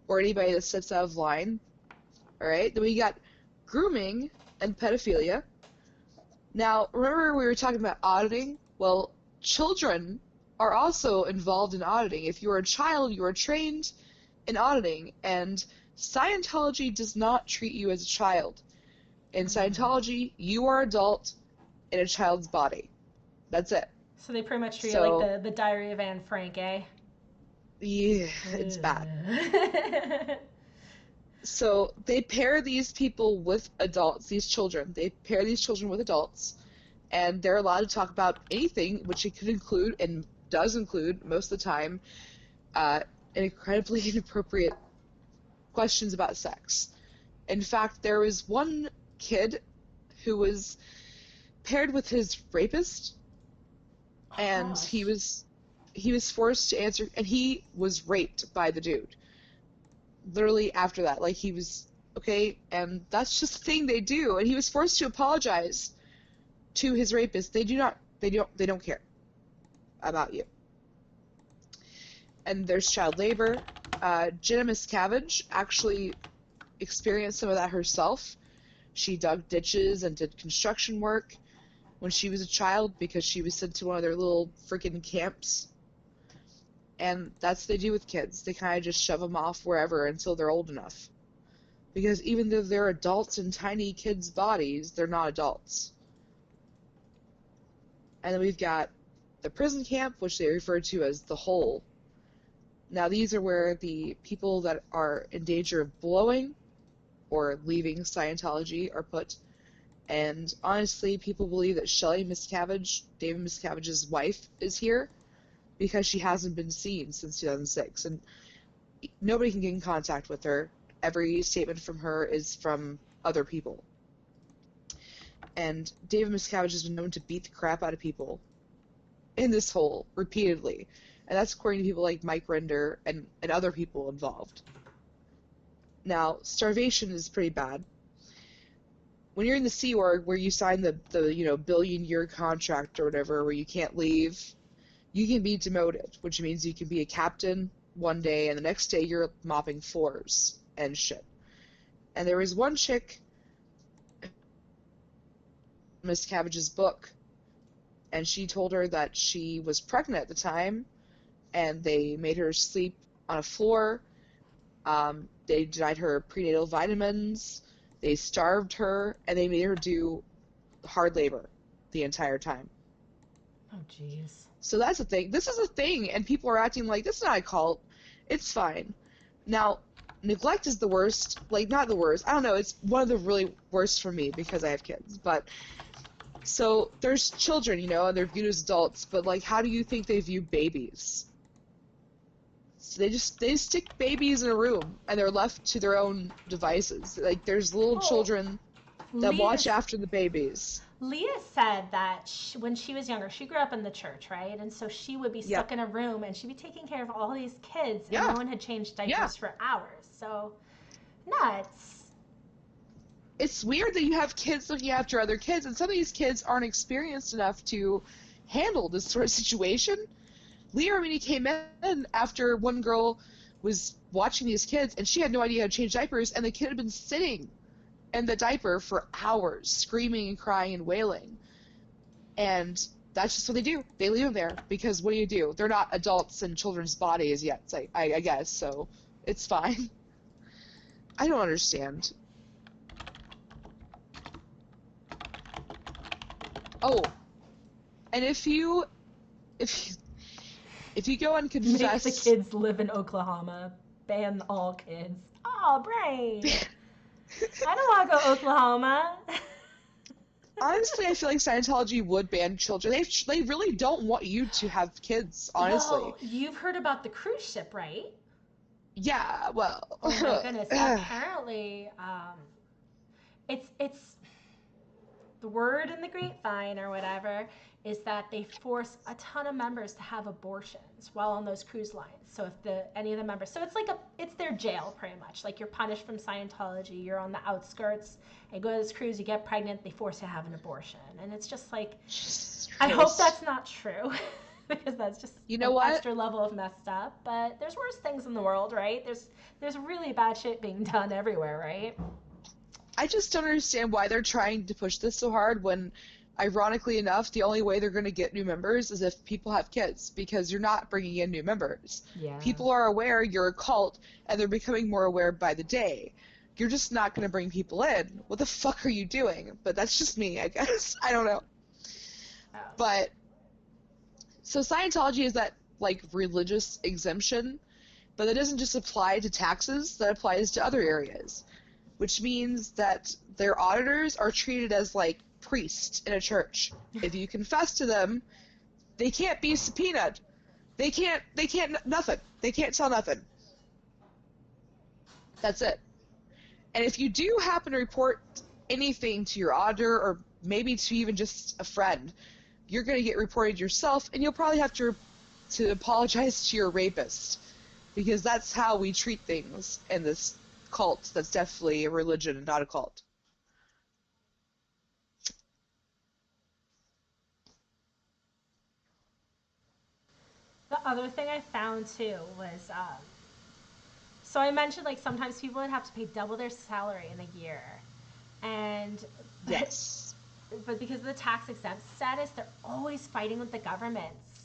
or anybody that steps out of line. Alright, then we got grooming and pedophilia. Now, remember we were talking about auditing? Well, children are also involved in auditing. If you're a child, you are trained in auditing, and Scientology does not treat you as a child. In Scientology, you are adult in a child's body. That's it. So they pretty much treat it like the Diary of Anne Frank, eh? Yeah, it's bad. So they pair these people with adults, these children. They pair these children with adults, and they're allowed to talk about anything, which it could include, and does include most of the time, incredibly inappropriate questions about sex. In fact, there was one kid who was paired with his rapist, and he was forced to answer, and he was raped by the dude. Literally after that, like, he was okay, and that's just the thing they do, and he was forced to apologize to his rapist. They don't care about you. And there's child labor. Jenna Miscavige actually experienced some of that herself. She dug ditches and did construction work when she was a child because she was sent to one of their little freaking camps. And that's what they do with kids. They kind of just shove them off wherever until they're old enough. Because even though they're adults in tiny kids' bodies, they're not adults. And then we've got the prison camp, which they refer to as the hole. Now these are where the people that are in danger of blowing or leaving Scientology are put. And honestly, people believe that Shelley Miscavige, David Miscavige's wife, is here because she hasn't been seen since 2006, and nobody can get in contact with her. Every statement from her is from other people. And David Miscavige has been known to beat the crap out of people in this hole repeatedly, and that's according to people like Mike Render and other people involved. Now, starvation is pretty bad. When you're in the Sea Org, where you sign the billion-year contract or whatever, where you can't leave, you can be demoted, which means you can be a captain one day, and the next day you're mopping floors and shit. And there was one chick, Miscavige's book, and she told her that she was pregnant at the time, and they made her sleep on a floor. They denied her prenatal vitamins. They starved her, and they made her do hard labor the entire time. Oh, jeez. So that's a thing. This is a thing, and people are acting like this is not a cult. It's fine. Now, neglect is the worst. Like, not the worst. I don't know. It's one of the really worst for me because I have kids. But so there's children, and they're viewed as adults. But like, how do you think they view babies? So they stick babies in a room, and they're left to their own devices. Like, there's little children that watch after the babies. Leah said that when she was younger, she grew up in the church, right? And so she would be stuck in a room, and she'd be taking care of all these kids, and no one had changed diapers for hours. So, nuts. It's weird that you have kids looking after other kids, and some of these kids aren't experienced enough to handle this sort of situation. Leah Remini came in after one girl was watching these kids, and she had no idea how to change diapers, and the kid had been sitting in the diaper for hours, screaming and crying and wailing. And that's just what they do. They leave them there, because what do? They're not adults in children's bodies yet, I guess, so it's fine. I don't understand. Oh, and if you If you go and Make confess... the kids live in Oklahoma. Ban all kids. Oh, Brain! I don't want to go Oklahoma. Honestly, I feel like Scientology would ban children. They really don't want you to have kids, honestly. Well, you've heard about the cruise ship, right? Yeah, well... Oh my goodness. Apparently, it's the word in the grapevine or whatever is that they force a ton of members to have abortions while on those cruise lines. So if any of the members, so it's their jail pretty much. Like you're punished from Scientology, you're on the outskirts, and you go to this cruise, you get pregnant, they force you to have an abortion, and it's just like, I hope that's not true, because that's just an extra level of messed up. But there's worse things in the world, right? There's really bad shit being done everywhere, right? I just don't understand why they're trying to push this so hard when, ironically enough, the only way they're going to get new members is if people have kids, because you're not bringing in new members. Yeah. People are aware you're a cult, and they're becoming more aware by the day. You're just not going to bring people in. What the fuck are you doing? But that's just me, I guess. I don't know. Oh. But, so Scientology is that, like, religious exemption, but that doesn't just apply to taxes, that applies to other areas. Which means that their auditors are treated as, like, priests in a church. If you confess to them, they can't be subpoenaed. They can't nothing. They can't tell nothing. That's it. And if you do happen to report anything to your auditor, or maybe to even just a friend, you're going to get reported yourself, and you'll probably have to apologize to your rapist. Because that's how we treat things in this cult. That's definitely a religion and not a cult. The other thing I found too was, so I mentioned like sometimes people would have to pay double their salary in a year, and yes, but because of the tax exempt status, they're always fighting with the governments.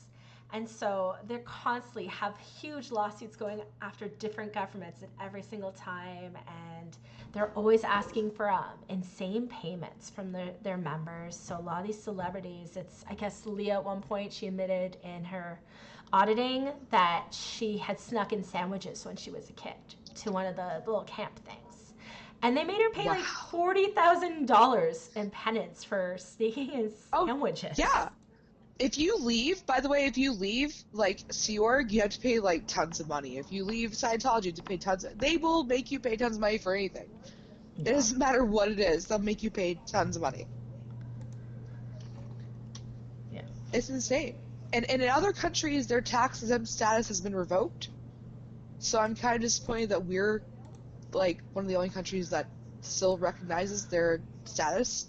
And so they're constantly have huge lawsuits going after different governments at every single time, and they're always asking for insane payments from their members. So a lot of these celebrities, I guess Leah at one point, she admitted in her auditing that she had snuck in sandwiches when she was a kid to one of the little camp things. And they made her pay like $40,000 in penance for sneaking in sandwiches. Yeah. If you leave, by the way, like, Sea Org, you have to pay, like, tons of money. If you leave Scientology, you have to pay they will make you pay tons of money for anything. Yeah. It doesn't matter what it is. They'll make you pay tons of money. Yeah. It's insane. And in other countries, their tax exempt status has been revoked. So I'm kind of disappointed that we're, like, one of the only countries that still recognizes their status.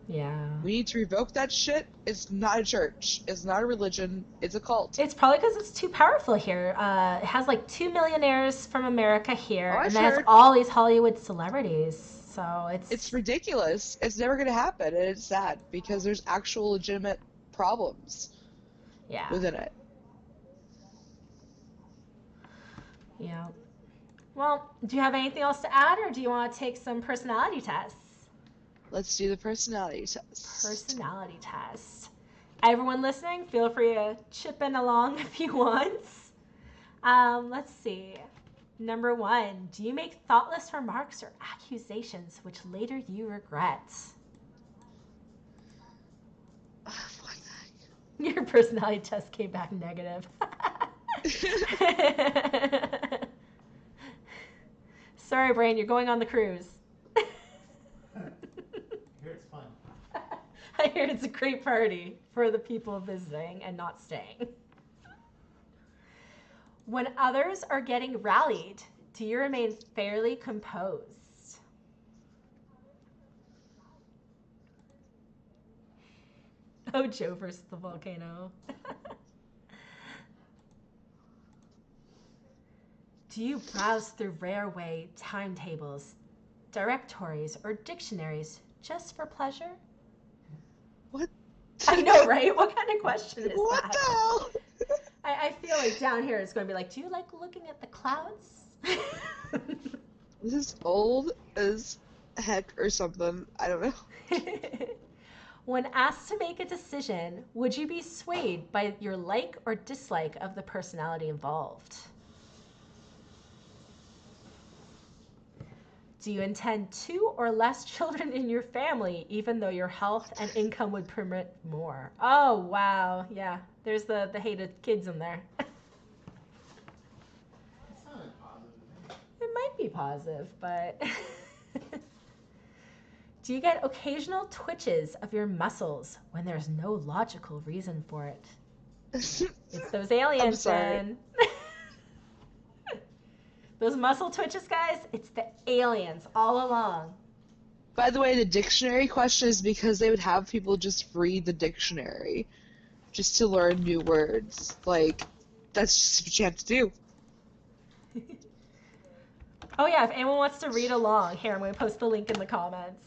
Yeah. We need to revoke that shit. It's not a church. It's not a religion. It's a cult. It's probably because it's too powerful here. It has like 2 millionaires from America here, and it has all these Hollywood celebrities. So it's ridiculous. It's never going to happen, and it's sad because there's actual legitimate problems within it. Yeah. Well, do you have anything else to add, or do you want to take some personality tests? Let's do the personality test. Personality test. Everyone listening, feel free to chip in along if you want. Let's see. Number 1, do you make thoughtless remarks or accusations which later you regret? What the heck? Your personality test came back negative. Sorry, Brain, you're going on the cruise. I hear it's a great party for the people visiting and not staying. When others are getting rallied, do you remain fairly composed? Oh, Joe versus the volcano. Do you browse through Rareway timetables, directories, or dictionaries just for pleasure? What? I know, right? What kind of question is what that? The hell? I feel like down here it's going to be like, do you like looking at the clouds? This is old as heck or something. I don't know. When asked to make a decision, would you be swayed by your like or dislike of the personality involved? Do you intend 2 or less children in your family, even though your health and income would permit more? Oh, wow. Yeah, there's the hated kids in there. It sounded positive to me. It might be positive, but... Do you get occasional twitches of your muscles when there's no logical reason for it? It's those aliens, then. Those muscle twitches, guys, it's the aliens all along. By the way, the dictionary question is because they would have people just read the dictionary just to learn new words. Like, that's just what you have to do. Oh, yeah, if anyone wants to read along, here, I'm going to post the link in the comments.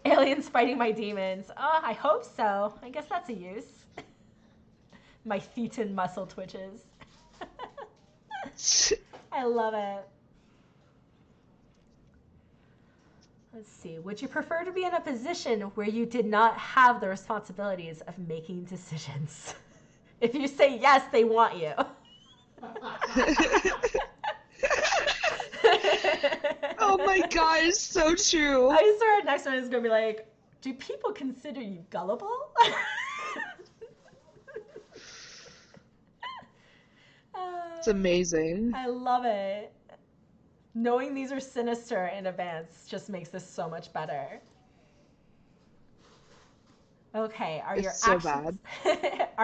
Aliens fighting my demons. Oh, I hope so. I guess that's a use. My thetan muscle twitches. I love it. Let's see. Would you prefer to be in a position where you did not have the responsibilities of making decisions? If you say yes, they want you. Oh my god, it's so true. I swear next one is going to be like, do people consider you gullible? It's amazing. I love it. Knowing these are sinister in advance just makes this so much better. Okay, are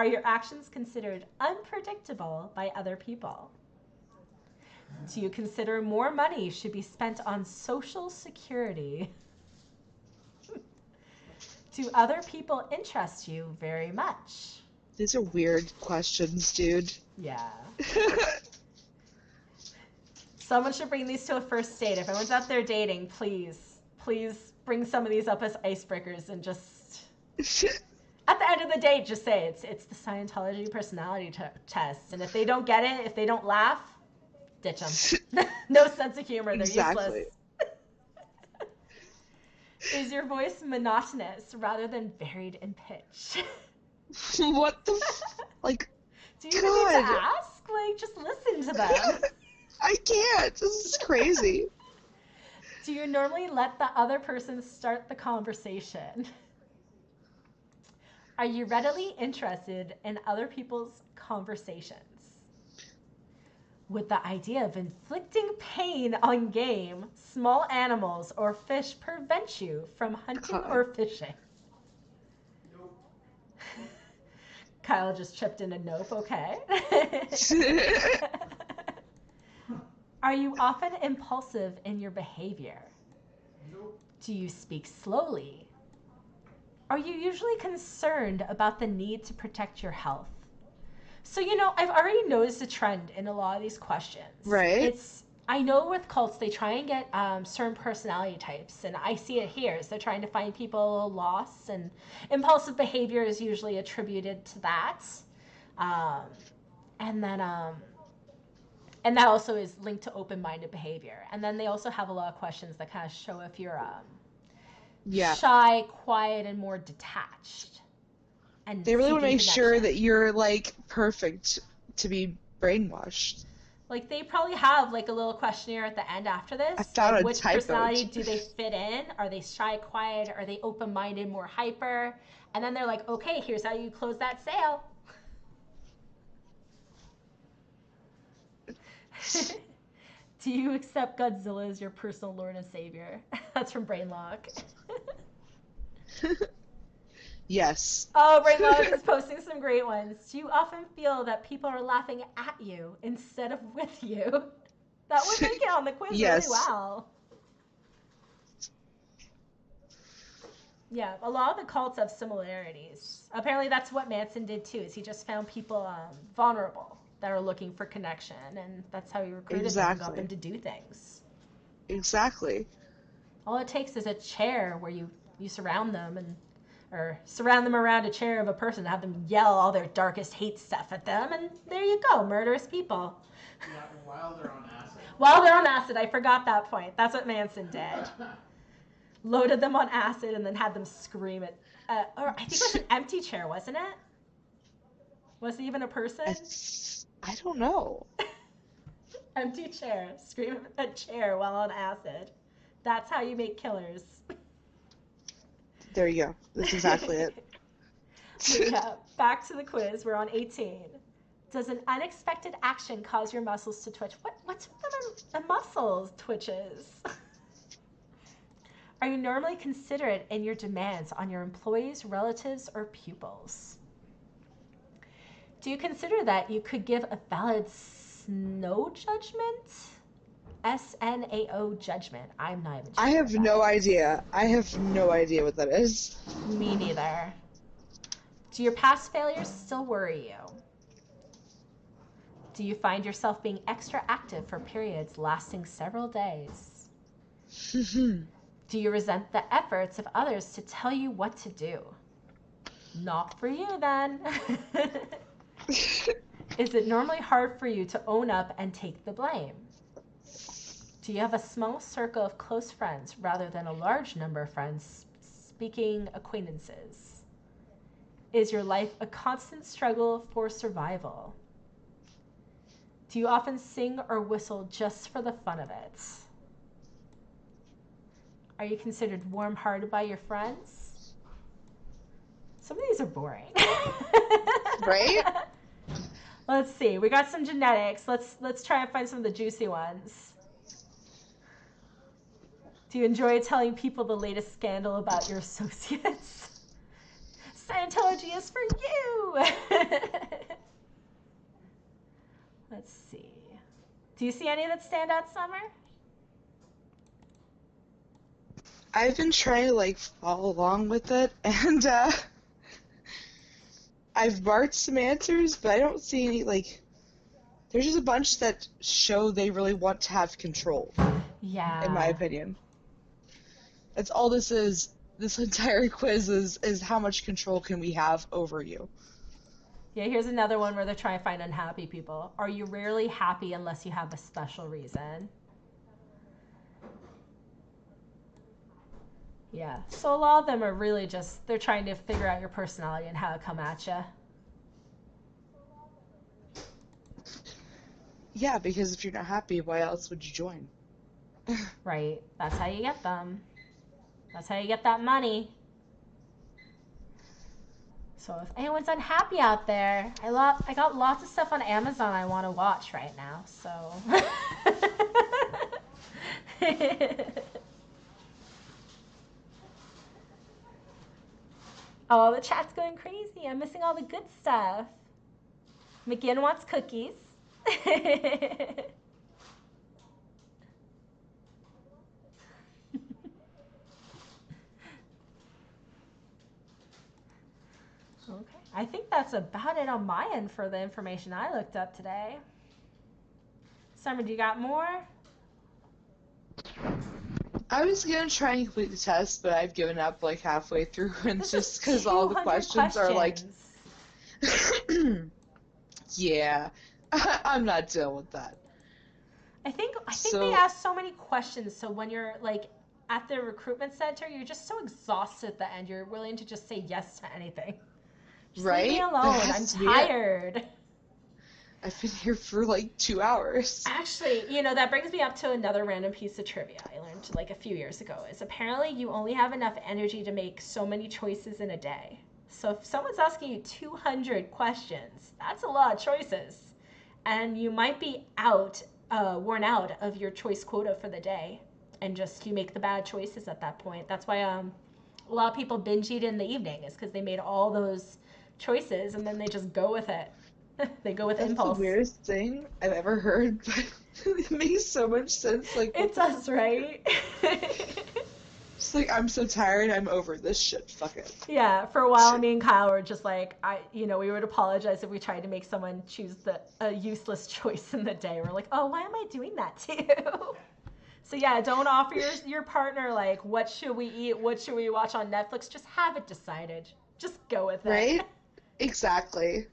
your actions considered unpredictable by other people? Do you consider more money should be spent on social security? Do other people interest you very much? These are weird questions, dude. Yeah. Someone should bring these to a first date. If everyone's out there dating, please bring some of these up as icebreakers and just... At the end of the day, just say it's the Scientology personality test. And if they don't get it, if they don't laugh, ditch them. No sense of humor. They're exactly. Useless. Is your voice monotonous rather than varied in pitch? What the like? Do you even need to ask? Like, just listen to them. I can't. This is crazy. Do you normally let the other person start the conversation? Are you readily interested in other people's conversations? Would the idea of inflicting pain on game, small animals, or fish prevent you from hunting or fishing? Nope. Kyle just chipped in a nope, okay. Are you often impulsive in your behavior? Nope. Do you speak slowly? Are you usually concerned about the need to protect your health? So, I've already noticed a trend in a lot of these questions. Right. I know with cults, they try and get certain personality types, and I see it here. So they're trying to find people a little lost, and impulsive behavior is usually attributed to that. And that also is linked to open-minded behavior. And then they also have a lot of questions that kind of show if you're shy, quiet, and more detached. And they really want to make sure that you're like perfect to be brainwashed. Like they probably have like a little questionnaire at the end after this. I found like, a which typo. personality do they fit in? Are they shy, quiet? Are they open-minded, more hyper? And then they're like, okay, here's how you close that sale. Do you accept Godzilla as your personal Lord and Savior? That's from Brainlock. Yes. Oh, Brainlock is posting some great ones. Do you often feel that people are laughing at you instead of with you? That would make it on the quiz yes. really well. Yeah, a lot of the cults have similarities. Apparently that's what Manson did too, is he just found people vulnerable that are looking for connection, and that's how he recruited them and got them to do things. Exactly. All it takes is a chair where you surround them or surround them around a chair of a person, have them yell all their darkest hate stuff at them, and there you go, murderous people. Yeah, while they're on acid. While they're on acid, I forgot that point. That's what Manson did. loaded them on acid, and then had them scream at, or I think it was an empty chair, wasn't it? Was it even a person? I don't know. Empty chair, scream at a chair while on acid. That's how you make killers. There you go. That's exactly it. Yeah, back to the quiz. We're on 18. Does an unexpected action cause your muscles to twitch? What's with the muscles twitches? Are you normally considerate in your demands on your employees, relatives, or pupils? Do you consider that you could give a valid SNO judgment? SNAO judgment. I'm not even sure. I have no idea. I have no idea what that is. Me neither. Do your past failures still worry you? Do you find yourself being extra active for periods lasting several days? Do you resent the efforts of others to tell you what to do? Not for you, then. Is it normally hard for you to own up and take the blame? Do you have a small circle of close friends rather than a large number of friends, speaking acquaintances? Is your life a constant struggle for survival? Do you often sing or whistle just for the fun of it? Are you considered warm-hearted by your friends? Some of these are boring. Right? Let's see. We got some genetics. Let's try and find some of the juicy ones. Do you enjoy telling people the latest scandal about your associates? Scientology is for you! Let's see. Do you see any that stand out, Summer? I've been trying to follow along with it, and I've marked some answers, but I don't see any there's just a bunch that show they really want to have control. Yeah. In my opinion. That's all this is. This entire quiz is how much control can we have over you. Yeah, here's another one where they're trying to find unhappy people. Are you rarely happy unless you have a special reason? Yeah, so a lot of them are really just, they're trying to figure out your personality and how to come at you. Yeah, because if you're not happy, why else would you join? Right, that's how you get them. That's how you get that money. So if anyone's unhappy out there, I got lots of stuff on Amazon I want to watch right now, so. Oh, the chat's going crazy. I'm missing all the good stuff. McGinn wants cookies. Okay, I think that's about it on my end for the information I looked up today. Summer, do you got more? I was gonna try and complete the test, but I've given up halfway through, and it's just because all the questions are yeah, I'm not dealing with that. I think they ask so many questions, so when you're at the recruitment center, you're just so exhausted at the end, you're willing to just say yes to anything. Just right? Leave me alone. I'm tired. I've been here for 2 hours. Actually, that brings me up to another random piece of trivia I learned a few years ago. Is apparently you only have enough energy to make so many choices in a day. So if someone's asking you 200 questions, that's a lot of choices. And you might be worn out of your choice quota for the day. And just you make the bad choices at that point. That's why a lot of people binge eat in the evening, is because they made all those choices and then they just go with it. They go with impulse. That's the weirdest thing I've ever heard, but it makes so much sense. It does, right? Just I'm so tired, I'm over this shit, fuck it. Yeah, for a while me and Kyle were just we would apologize if we tried to make someone choose a useless choice in the day. We're like, oh, why am I doing that to you? So yeah, don't offer your partner what should we eat, what should we watch on Netflix. Just have it decided. Just go with it. Right? Exactly.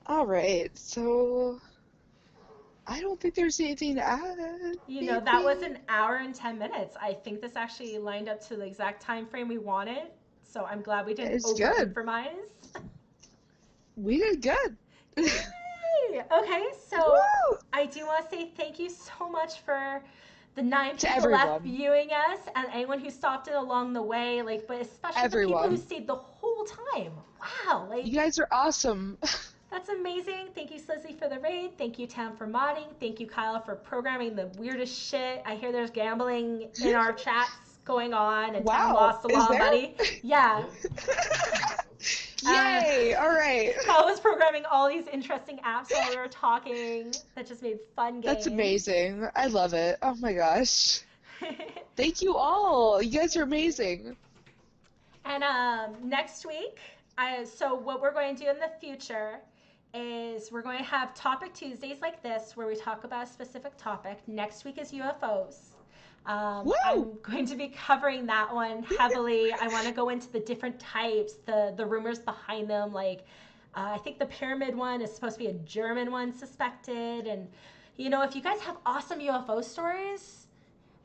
All right, so I don't think there's anything to add. You know, that was an hour and 10 minutes. I think this actually lined up to the exact time frame we wanted. So I'm glad we didn't over-improvise. We did good. Yay! Okay, so Woo! I do want to say thank you so much for the 9 To people everyone. left viewing us and anyone who stopped in along the way, like, but especially the people who stayed the whole time. Wow, like, you guys are awesome. that's amazing. Thank you, Slizzy, for the raid. Thank you, Tam, for modding. Thank you, Kyle, for programming the weirdest shit. I hear there's gambling in our chats going on, and Tam lost a lot of money. Yeah. Yay! All right. Kyle was programming all these interesting apps while we were talking that just made fun games. That's amazing. I love it. Oh my gosh. Thank you all. You guys are amazing. And next week, so what we're going to do in the future is we're going to have Topic Tuesdays like this where we talk about a specific topic. Next week is UFOs. I'm going to be covering that one heavily. I want to go into the different types, the rumors behind them. Like, I think the pyramid one is supposed to be a German one suspected. And, you know, if you guys have awesome UFO stories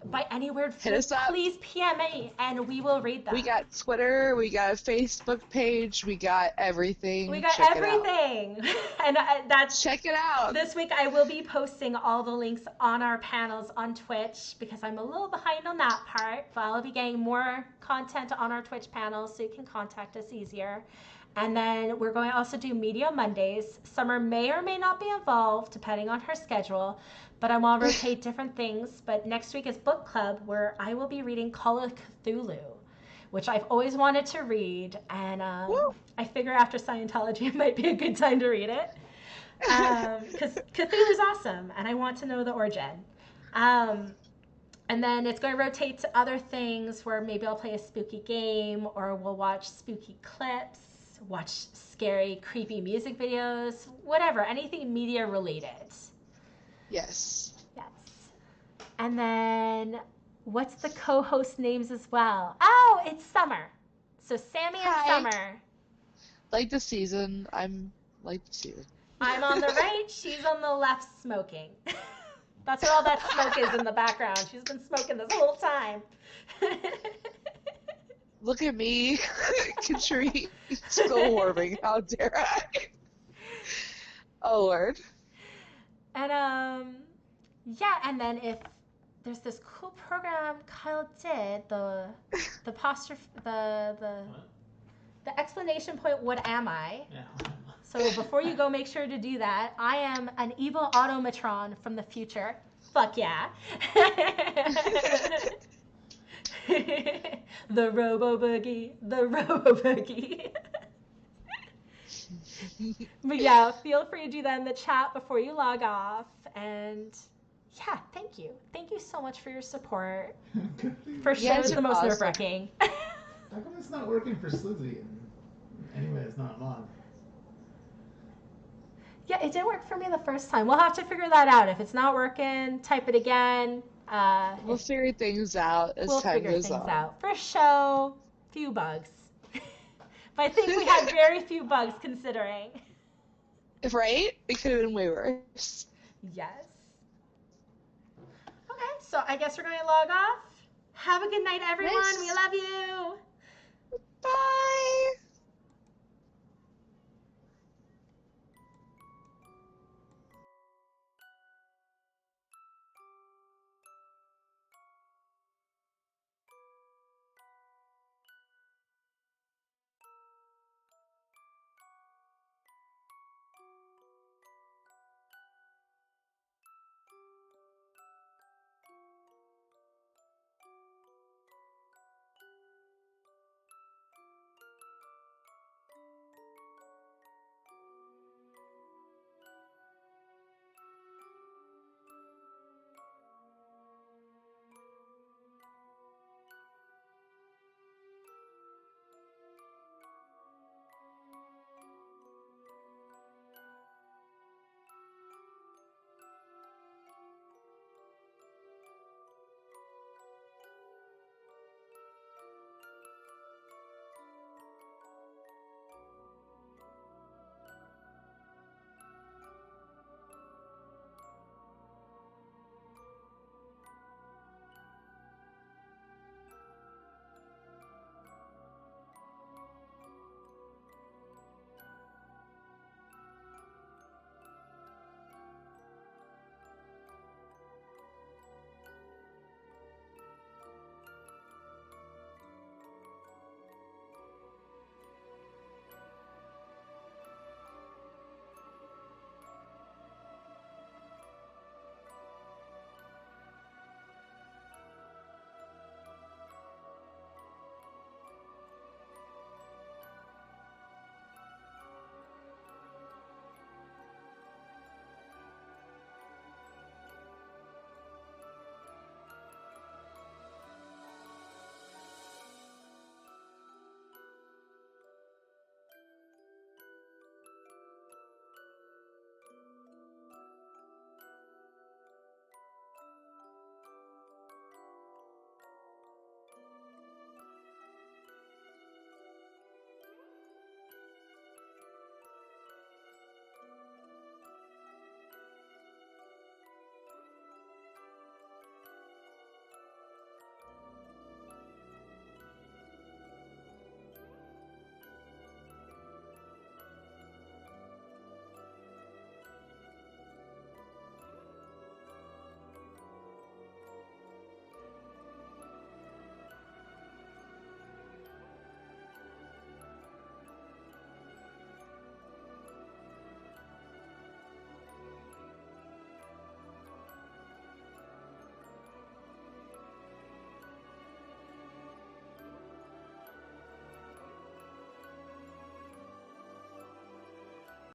by any weird please PM me and we will read them. We got Twitter, we got a Facebook page, we got everything. We got everything. And that's check it out. This week I will be posting all the links on our panels on Twitch because I'm a little behind on that part, but I'll be getting more content on our Twitch panels so you can contact us easier. And then we're going to also do Media Mondays. Summer may or may not be involved depending on her schedule, but I want to rotate different things. But next week is book club where I will be reading Call of Cthulhu, which I've always wanted to read. And I figure after Scientology it might be a good time to read it. Because Cthulhu is awesome and I want to know the origin. And then it's going to rotate to other things where maybe I'll play a spooky game or we'll watch spooky clips, watch scary, creepy music videos, whatever, anything media related. Yes. Yes. And then what's the co-host names as well? Oh, it's Summer. So Sammy and Summer. Like the season. I'm like the season. I'm on the right, she's on the left smoking. That's where all that smoke is in the background. She's been smoking this whole time. Look at me, Katrine, still warming. How dare I? Oh, Lord. And, yeah, and then if there's this cool program Kyle did, the explanation point, what am I? Yeah. So before you go, make sure to do that. I am an evil automatron from the future. Fuck yeah. The Robo-Boogie. But yeah, feel free to do that in the chat before you log off. And yeah, thank you. Thank you so much for your support. First show is the most nerve-wracking. How come it's not working for Slizzy? Anyway, it's not mod. Yeah, it didn't work for me the first time. We'll have to figure that out. If it's not working, type it again. We'll figure things out as time goes on. First show, few bugs. But I think we had very few bugs considering. Right? It could have been way worse. Yes. Okay, so I guess we're going to log off. Have a good night, everyone. Nice. We love you.